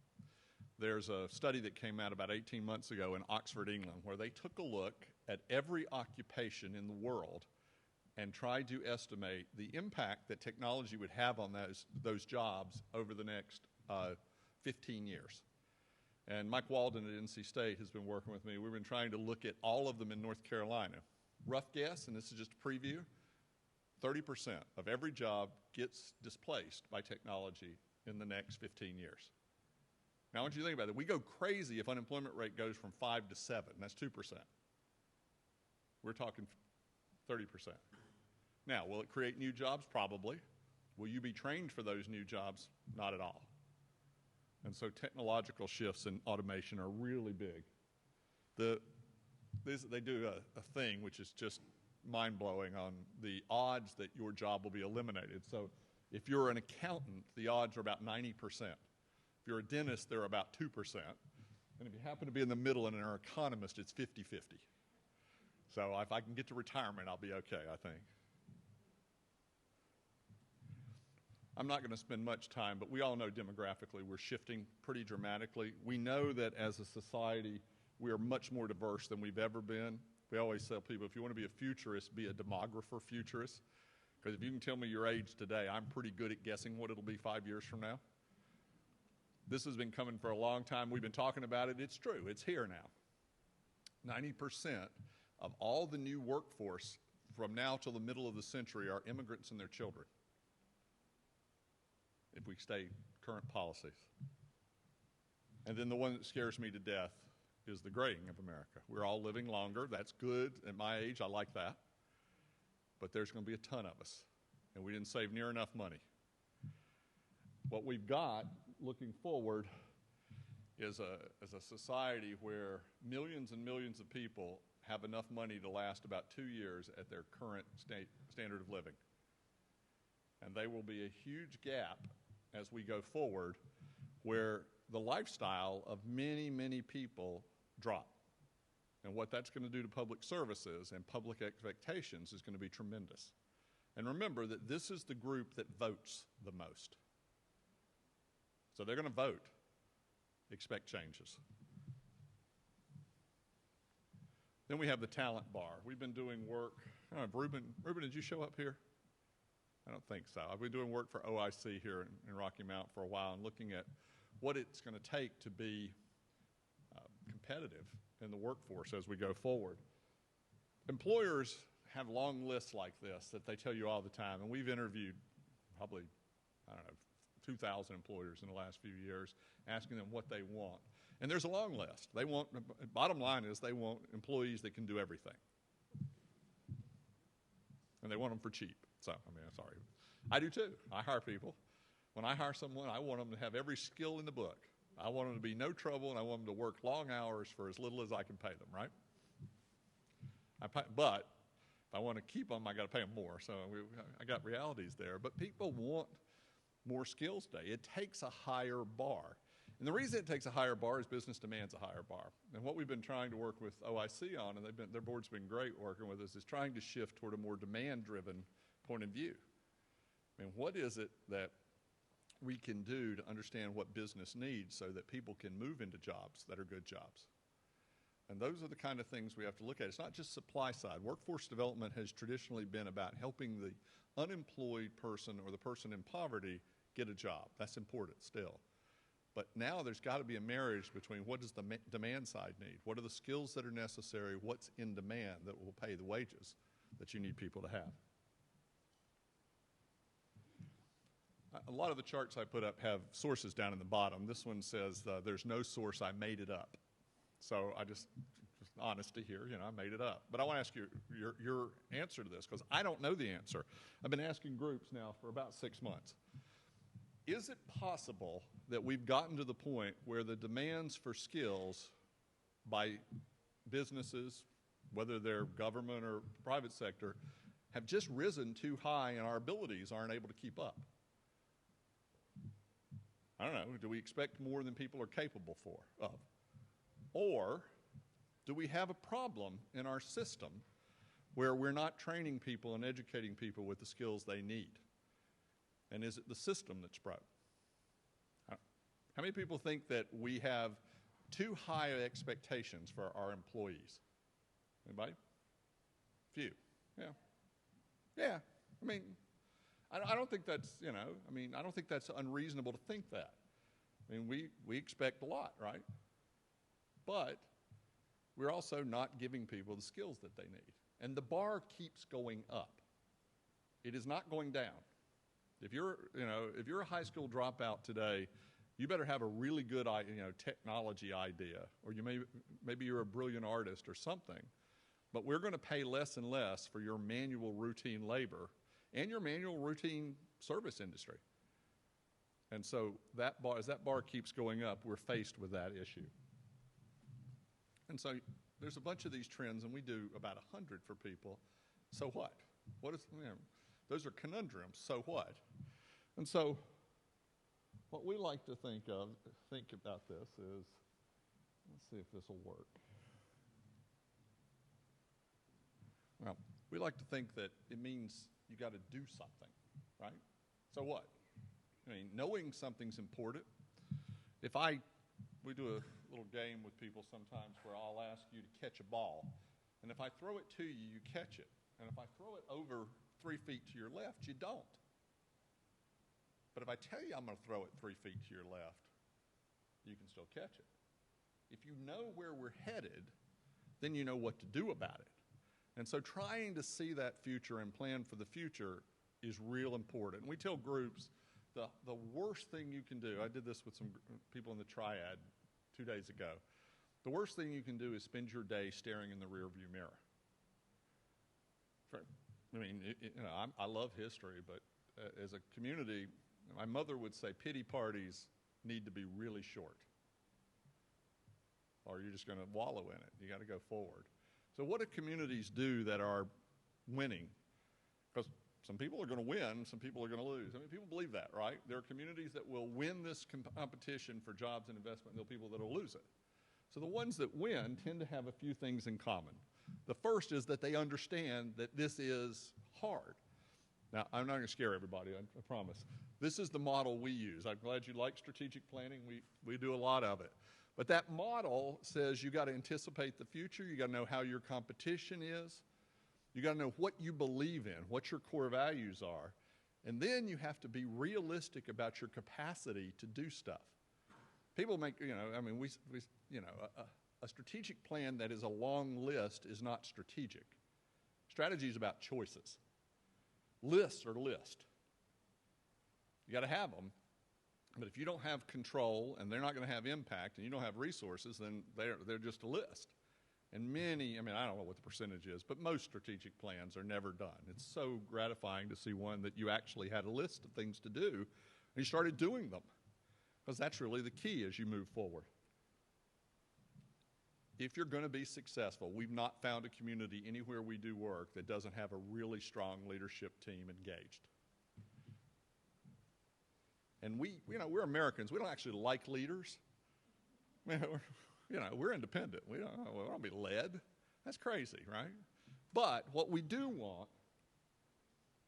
There's a study that came out about 18 months ago in Oxford, England, where they took a look at every occupation in the world and tried to estimate the impact that technology would have on those jobs over the next 15 years. And Mike Walden at NC State has been working with me. We've been trying to look at all of them in North Carolina. Rough guess, and this is just a preview, 30% of every job gets displaced by technology in the next 15 years. Now, I want you to think about it. We go crazy if unemployment rate goes from 5 to 7. That's 2%. We're talking 30%. Now, will it create new jobs? Probably. Will you be trained for those new jobs? Not at all. And so technological shifts in automation are really big. They do a thing which is just mind-blowing on the odds that your job will be eliminated. So if you're an accountant, the odds are about 90%. If you're a dentist, they're about 2%. And if you happen to be in the middle and are an economist, it's 50-50. So if I can get to retirement, I'll be okay, I think. I'm not going to spend much time, but we all know demographically we're shifting pretty dramatically. We know that as a society, we are much more diverse than we've ever been. We always tell people, if you want to be a futurist, be a demographer futurist. Because if you can tell me your age today, I'm pretty good at guessing what it'll be 5 years from now. This has been coming for a long time. We've been talking about it. It's true. It's here now. 90% of all the new workforce from now till the middle of the century are immigrants and their children, if we stay current policies. And then the one that scares me to death is the graying of America. We're all living longer. That's good. At my age, I like that. But there's going to be a ton of us, and we didn't save near enough money. What we've got looking forward is a society where millions and millions of people have enough money to last about 2 years at their current standard of living. And there will be a huge gap as we go forward where the lifestyle of many, many people drop. And what that's going to do to public services and public expectations is going to be tremendous. And remember that this is the group that votes the most. So they're going to vote. Expect changes. Then we have the talent bar. We've been doing work. I don't know, Ruben, did you show up here? I don't think so. I've been doing work for OIC here in Rocky Mount for a while and looking at what it's going to take to be competitive in the workforce as we go forward. Employers have long lists like this that they tell you all the time, and we've interviewed probably, 2,000 employers in the last few years, asking them what they want. And there's a long list. Bottom line is they want employees that can do everything. And they want them for cheap. So, I'm sorry. I do too. I hire people. When I hire someone, I want them to have every skill in the book. I want them to be no trouble, and I want them to work long hours for as little as I can pay them, right? But If I want to keep them, I got to pay them more. So I got realities there. But people want more skills today. It takes a higher bar. And the reason it takes a higher bar is business demands a higher bar. And what we've been trying to work with OIC on, and their board's been great working with us, is trying to shift toward a more demand-driven point of view. I mean, what is it that we can do to understand what business needs so that people can move into jobs that are good jobs? And those are the kind of things we have to look at. It's not just supply side. Workforce development has traditionally been about helping the unemployed person or the person in poverty get a job. That's important still. But now there's got to be a marriage between what does the demand side need? What are the skills that are necessary? What's in demand that will pay the wages that you need people to have? A lot of the charts I put up have sources down in the bottom. This one says there's no source, I made it up. So I just honesty here, I made it up. But I want to ask you your answer to this, because I don't know the answer. I've been asking groups now for about 6 months. Is it possible that we've gotten to the point where the demands for skills by businesses, whether they're government or private sector, have just risen too high and our abilities aren't able to keep up? I don't know. Do we expect more than people are capable of? Or do we have a problem in our system where we're not training people and educating people with the skills they need? And is it the system that's broke? How many people think that we have too high expectations for our employees? Anybody? Few. Yeah. Yeah. I mean, I don't think that's, I don't think that's unreasonable to think that. I mean, we expect a lot, right? But we're also not giving people the skills that they need. And the bar keeps going up. It is not going down. If you're a high school dropout today, you better have a really good, technology idea, or maybe you're a brilliant artist or something. But we're going to pay less and less for your manual routine labor and your manual routine service industry. And so as that bar keeps going up, we're faced with that issue. And so there's a bunch of these trends, and we do about 100 for people. So what? Those are conundrums. So what? And so what we like to think about this is, let's see if this will work. Well, we like to think that it means you got to do something, right? So what? I mean, knowing something's important. We do a little game with people sometimes where I'll ask you to catch a ball, and if I throw it to you, you catch it. And if I throw it over 3 feet to your left, you don't. But if I tell you I'm going to throw it 3 feet to your left, you can still catch it. If you know where we're headed, then you know what to do about it. And so trying to see that future and plan for the future is real important. And we tell groups the worst thing you can do, I did this with some people in the Triad 2 days ago, the worst thing you can do is spend your day staring in the rearview mirror. I love history, but as a community, my mother would say pity parties need to be really short, or you're just going to wallow in it. You got to go forward. So what do communities do that are winning? Because some people are going to win, some people are going to lose. I mean, people believe that, right? There are communities that will win this competition for jobs and investment, and there are people that will lose it. So the ones that win tend to have a few things in common. The first is that they understand that this is hard. Now, I'm not going to scare everybody, I promise. This is the model we use. I'm glad you like strategic planning. We do a lot of it. But that model says you got to anticipate the future. You got to know how your competition is. You got to know what you believe in, what your core values are. And then you have to be realistic about your capacity to do stuff. People make, a strategic plan that is a long list is not strategic. Strategy is about choices. Lists are lists. You got to have them, but if you don't have control and they're not going to have impact and you don't have resources, then they're just a list. And many, I don't know what the percentage is, but most strategic plans are never done. It's so gratifying to see one that you actually had a list of things to do and you started doing them, because that's really the key as you move forward. if you're going to be successful, we've not found a community anywhere we do work that doesn't have a really strong leadership team engaged. And we're Americans. We don't actually like leaders. We're independent. We don't want to be led. That's crazy, right? But what we do want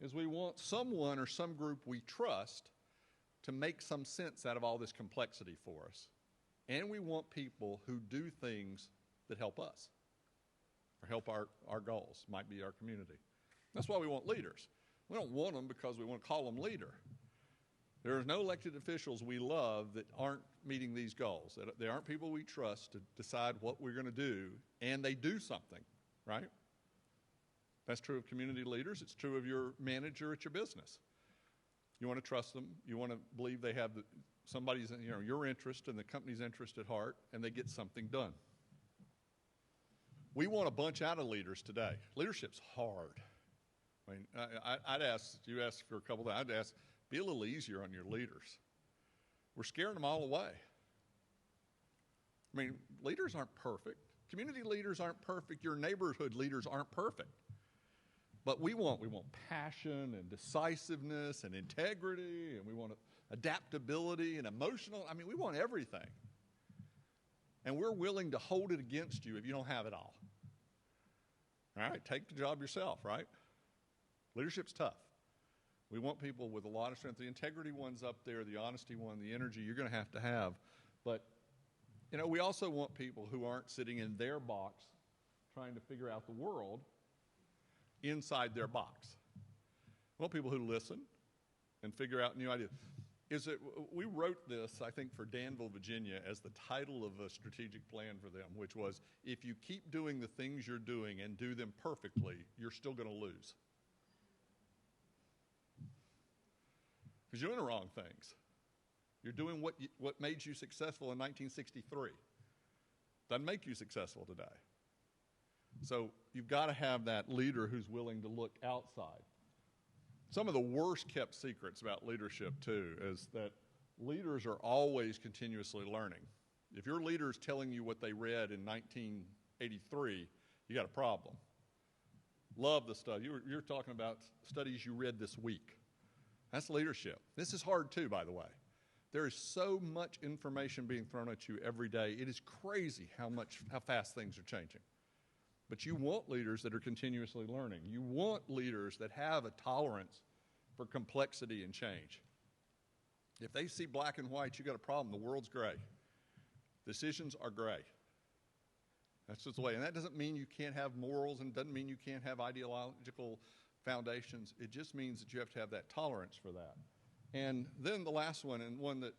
is we want someone or some group we trust to make some sense out of all this complexity for us. And we want people who do things that help us or help our goals, might be our community. That's why we want leaders. We don't want them because we want to call them leader. There are no elected officials we love that aren't meeting these goals. They aren't people we trust to decide what we're going to do, and they do something, right? That's true of community leaders. It's true of your manager at your business. You want to trust them. You want to believe they have somebody's, your interest and the company's interest at heart, and they get something done. We want a bunch out of leaders today. Leadership's hard. I mean, you asked for a couple of, I'd ask, be a little easier on your leaders. We're scaring them all away. I mean, leaders aren't perfect. Community leaders aren't perfect. Your neighborhood leaders aren't perfect. But we want passion and decisiveness and integrity, and we want adaptability and emotional. I mean, we want everything. And we're willing to hold it against you if you don't have it all. All right, take the job yourself, right? Leadership's tough. We want people with a lot of strength. The integrity one's up there, the honesty one, the energy you're going to have. But, we also want people who aren't sitting in their box trying to figure out the world inside their box. We want people who listen and figure out new ideas. We wrote this, I think, for Danville, Virginia, as the title of a strategic plan for them, which was, if you keep doing the things you're doing and do them perfectly, you're still going to lose. Because you're doing the wrong things. You're doing what made you successful in 1963. Doesn't make you successful today. So you've got to have that leader who's willing to look outside. Some of the worst kept secrets about leadership, too, is that leaders are always continuously learning. If your leader is telling you what they read in 1983, you got a problem. Love the study. You're talking about studies you read this week. That's leadership. This is hard, too, by the way. There is so much information being thrown at you every day. It is crazy how fast things are changing. But you want leaders that are continuously learning. You want leaders that have a tolerance for complexity and change. If they see black and white, you got a problem. The world's gray. Decisions are gray. That's just the way. And that doesn't mean you can't have morals, and doesn't mean you can't have ideological foundations. It just means that you have to have that tolerance for that. And then the last one, and one that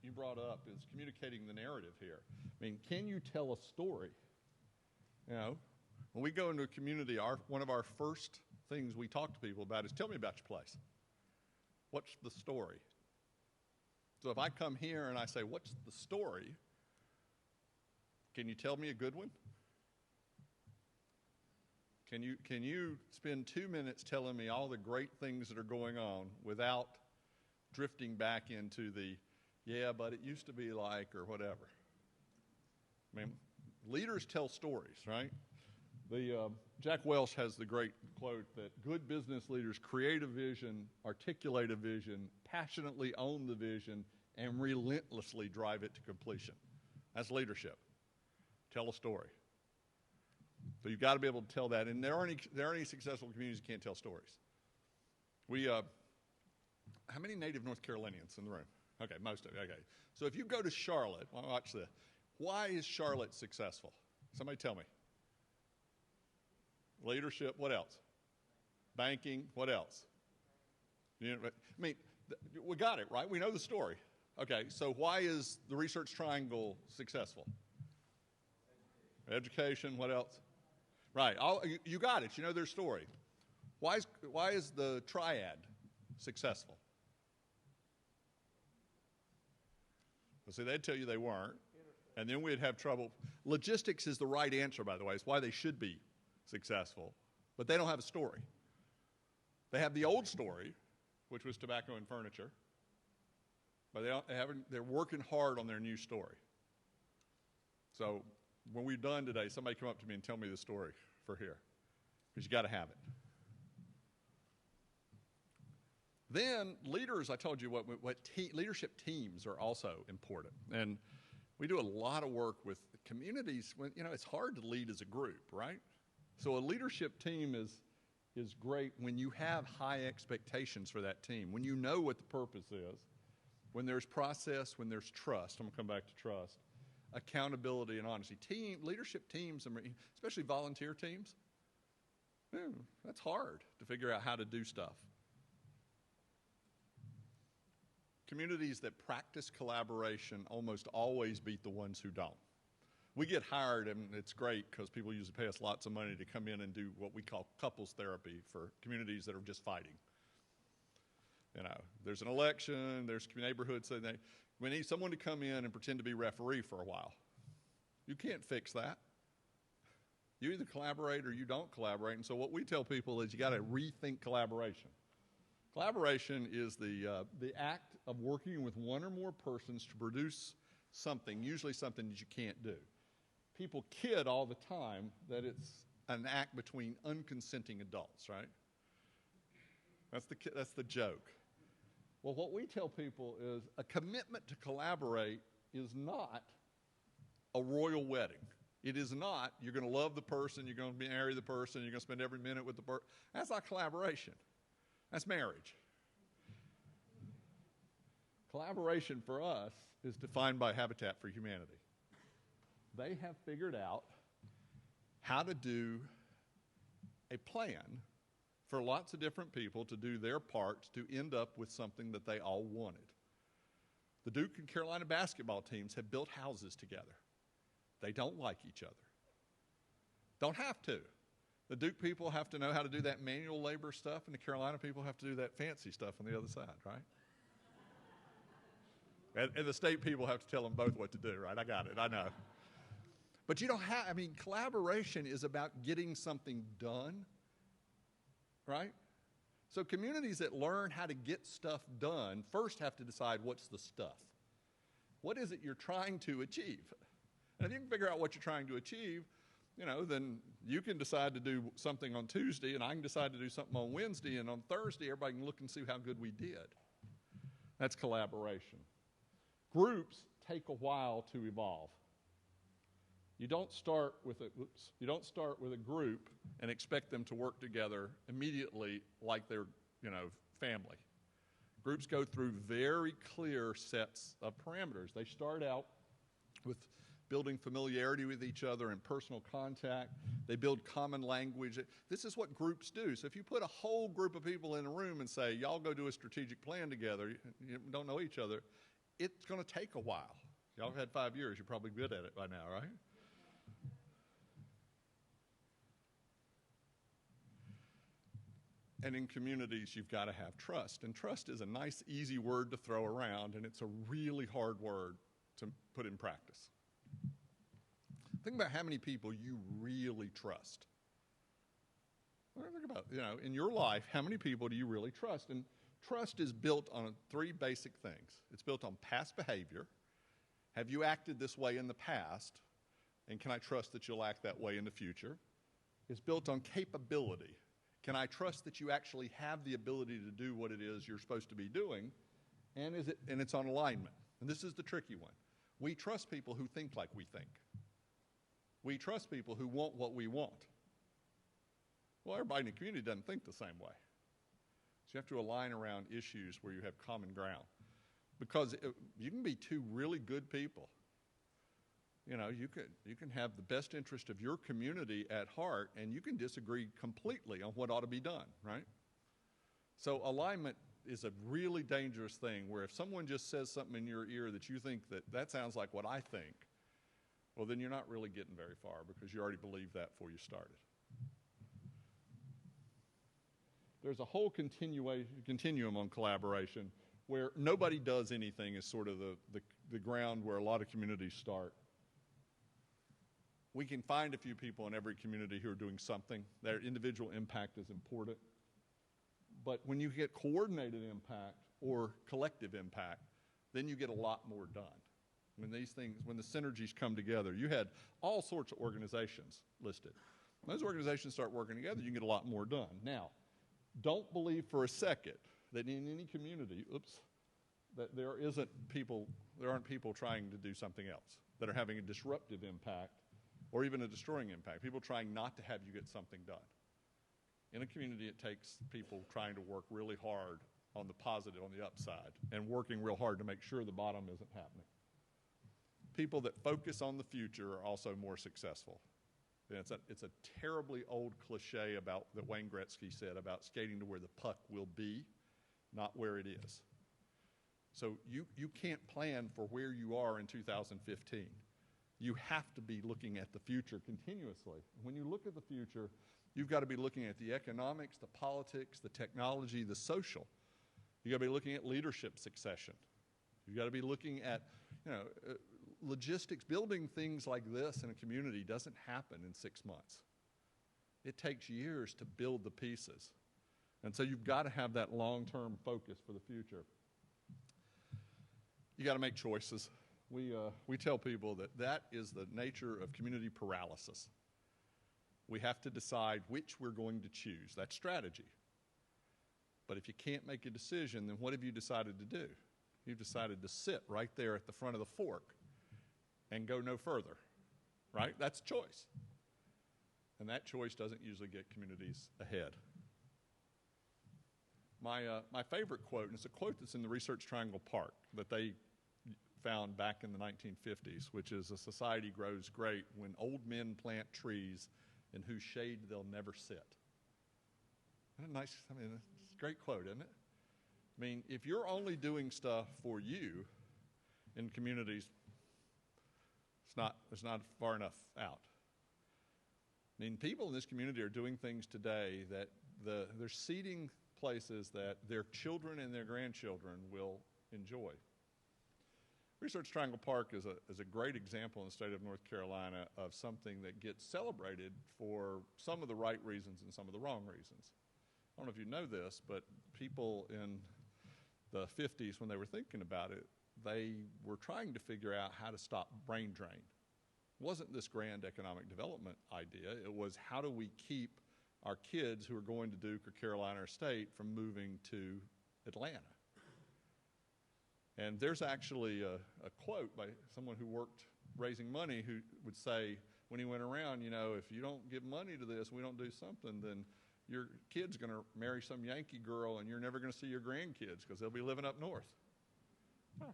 you brought up, is communicating the narrative here. I mean, can you tell a story? When we go into a community, one of our first things we talk to people about is, tell me about your place. What's the story? So if I come here and I say, what's the story? Can you tell me a good one? Can you spend 2 minutes telling me all the great things that are going on without drifting back into the, yeah, but it used to be like, or whatever? I mean, leaders tell stories, right? Jack Welch has the great quote that good business leaders create a vision, articulate a vision, passionately own the vision, and relentlessly drive it to completion. That's leadership. Tell a story. So you've got to be able to tell that. And there aren't any successful communities that can't tell stories. How many native North Carolinians in the room? Okay, most of you. Okay. So if you go to Charlotte, watch this. Why is Charlotte successful? Somebody tell me. Leadership, what else? Banking, what else? We got it, right? We know the story. Okay, so why is the Research Triangle successful? Education, what else? Right, you got it. You know their story. Why is the Triad successful? Well, see, they'd tell you they weren't, and then we'd have trouble. Logistics is the right answer, by the way. It's why they should be successful, but they don't have a story. They have the old story, which was tobacco and furniture, but they're working hard on their new story. So when we're done today, somebody come up to me and tell me the story for here, because you got to have it. Then leaders, I told you leadership teams are also important. And we do a lot of work with communities. It's hard to lead as a group, right? So a leadership team is great when you have high expectations for that team, when you know what the purpose is, when there's process, when there's trust. I'm going to come back to trust. Accountability and honesty. Leadership teams, especially volunteer teams, that's hard to figure out how to do stuff. Communities that practice collaboration almost always beat the ones who don't. We get hired, and it's great because people usually pay us lots of money to come in and do what we call couples therapy for communities that are just fighting. There's an election, there's neighborhoods, so we need someone to come in and pretend to be referee for a while. You can't fix that. You either collaborate or you don't collaborate, and so what we tell people is you got to rethink collaboration. Collaboration is the act of working with one or more persons to produce something, usually something that you can't do. People kid all the time that it's an act between unconsenting adults, right? That's the joke. Well, what we tell people is a commitment to collaborate is not a royal wedding. It is not, you're going to love the person, you're going to marry the person, you're going to spend every minute with the person. That's not collaboration. That's marriage. Collaboration for us is defined by Habitat for Humanity. They have figured out how to do a plan for lots of different people to do their parts to end up with something that they all wanted. The Duke and Carolina basketball teams have built houses together. They don't like each other. Don't have to. The Duke people have to know how to do that manual labor stuff, and the Carolina people have to do that fancy stuff on the other side, right? And the state people have to tell them both what to do, right? I got it, I know. But collaboration is about getting something done, right? So communities that learn how to get stuff done first have to decide what's the stuff. What is it you're trying to achieve? And if you can figure out what you're trying to achieve, then you can decide to do something on Tuesday, and I can decide to do something on Wednesday, and on Thursday, everybody can look and see how good we did. That's collaboration. Groups take a while to evolve. You don't start with a group and expect them to work together immediately like they're, family. Groups go through very clear sets of parameters. They start out with building familiarity with each other and personal contact. They build common language. This is what groups do. So if you put a whole group of people in a room and say, y'all go do a strategic plan together, you don't know each other, it's going to take a while. Y'all have had 5 years. You're probably good at it by now, right? And in communities, you've got to have trust. And trust is a nice, easy word to throw around, and it's a really hard word to put in practice. Think about how many people you really trust. Think about, in your life, how many people do you really trust? And trust is built on 3 basic things. It's built on past behavior. Have you acted this way in the past? And can I trust that you'll act that way in the future? It's built on capability. Can I trust that you actually have the ability to do what it is you're supposed to be doing? And it's on alignment. And this is the tricky one. We trust people who think like we think. We trust people who want what we want. Well, everybody in the community doesn't think the same way. So you have to align around issues where you have common ground. Because you can be 2 really good people. You can have the best interest of your community at heart, and you can disagree completely on what ought to be done, right? So alignment is a really dangerous thing where if someone just says something in your ear that you think that sounds like what I think, well, then you're not really getting very far because you already believed that before you started. There's a whole continuum on collaboration where nobody does anything is sort of the ground where a lot of communities start. We can find a few people in every community who are doing something. Their individual impact is important. But when you get coordinated impact or collective impact, then you get a lot more done. when these things, when the synergies come together. You had all sorts of organizations listed. When those organizations start working together, you can get a lot more done. Now, don't believe for a second that in any community, that there aren't people trying to do something else, that are having a disruptive impact or even a destroying impact, people trying not to have you get something done. In a community, it takes people trying to work really hard on the positive, on the upside, and working real hard to make sure the bottom isn't happening. People that focus on the future are also more successful. And it's a terribly old cliche about that Wayne Gretzky said about skating to where the puck will be, not where it is. So you can't plan for where you are in 2015. You have to be looking at the future continuously. When you look at the future, you've got to be looking at the economics, the politics, the technology, the social. You've got to be looking at leadership succession. You've got to be looking at, logistics. Building things like this in a community doesn't happen in 6 months. It takes years to build the pieces. And so you've got to have that long-term focus for the future. You got to make choices. We tell people that is the nature of community paralysis. We have to decide which we're going to choose. That's strategy. But if you can't make a decision, then what have you decided to do? You've decided to sit right there at the front of the fork and go no further, right? That's choice. And that choice doesn't usually get communities ahead. My favorite quote, and it's a quote that's in the Research Triangle Park that they found back in the 1950s, which is, a society grows great when old men plant trees in whose shade they'll never sit. Isn't that nice? I mean, it's a great quote, isn't it? I mean, if you're only doing stuff for you in communities, it's not far enough out. I mean, people in this community are doing things today that they're seeding places that their children and their grandchildren will enjoy. Research Triangle Park is a great example in the state of North Carolina of something that gets celebrated for some of the right reasons and some of the wrong reasons. I don't know if you know this, but people in the 50s, when they were thinking about it, they were trying to figure out how to stop brain drain. It wasn't this grand economic development idea. It was, how do we keep our kids who are going to Duke or Carolina or State from moving to Atlanta? And there's actually a quote by someone who worked raising money who would say, when he went around, if you don't give money to this, we don't do something, then your kid's going to marry some Yankee girl and you're never going to see your grandkids because they'll be living up north. I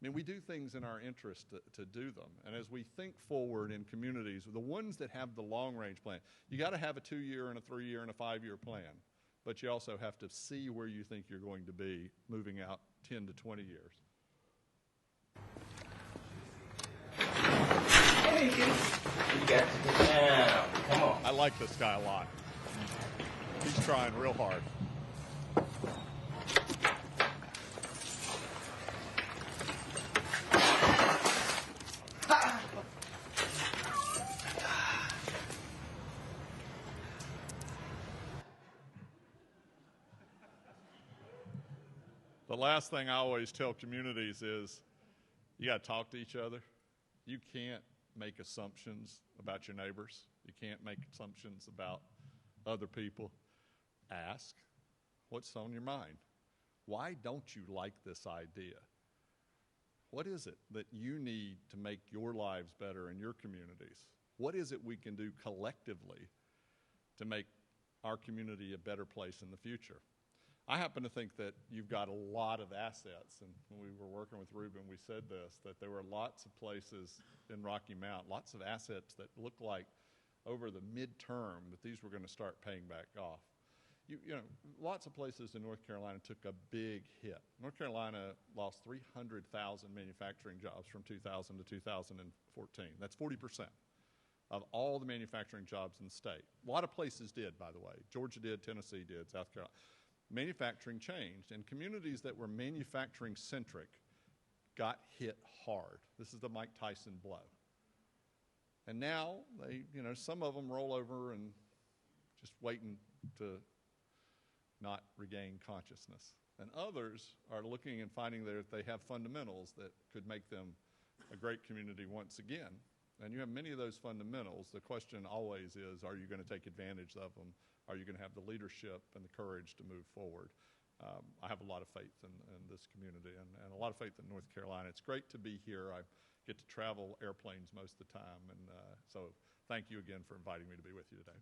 mean, we do things in our interest to do them. And as we think forward in communities, the ones that have the long-range plan, you got to have a 2-year and a 3-year and a 5-year plan. But you also have to see where you think you're going to be moving out 10 to 20 years. Hey, you got to get down. Come on. I like this guy a lot. He's trying real hard. The last thing I always tell communities is you got to talk to each other. You can't make assumptions about your neighbors. You can't make assumptions about other people. Ask, what's on your mind? Why don't you like this idea? What is it that you need to make your lives better in your communities? What is it we can do collectively to make our community a better place in the future? I happen to think that you've got a lot of assets, and when we were working with Reuben, we said this, that there were lots of places in Rocky Mount, lots of assets that looked like over the midterm that these were going to start paying back off. Lots of places in North Carolina took a big hit. North Carolina lost 300,000 manufacturing jobs from 2000 to 2014. That's 40% of all the manufacturing jobs in the state. A lot of places did, by the way. Georgia did, Tennessee did, South Carolina. Manufacturing changed, and communities that were manufacturing-centric got hit hard. This is the Mike Tyson blow. And now, some of them roll over and just waiting to not regain consciousness. And others are looking and finding that they have fundamentals that could make them a great community once again. And you have many of those fundamentals. The question always is, are you going to take advantage of them? Are you going to have the leadership and the courage to move forward? I have a lot of faith in this community and a lot of faith in North Carolina. It's great to be here. I get to travel airplanes most of the time. And so thank you again for inviting me to be with you today.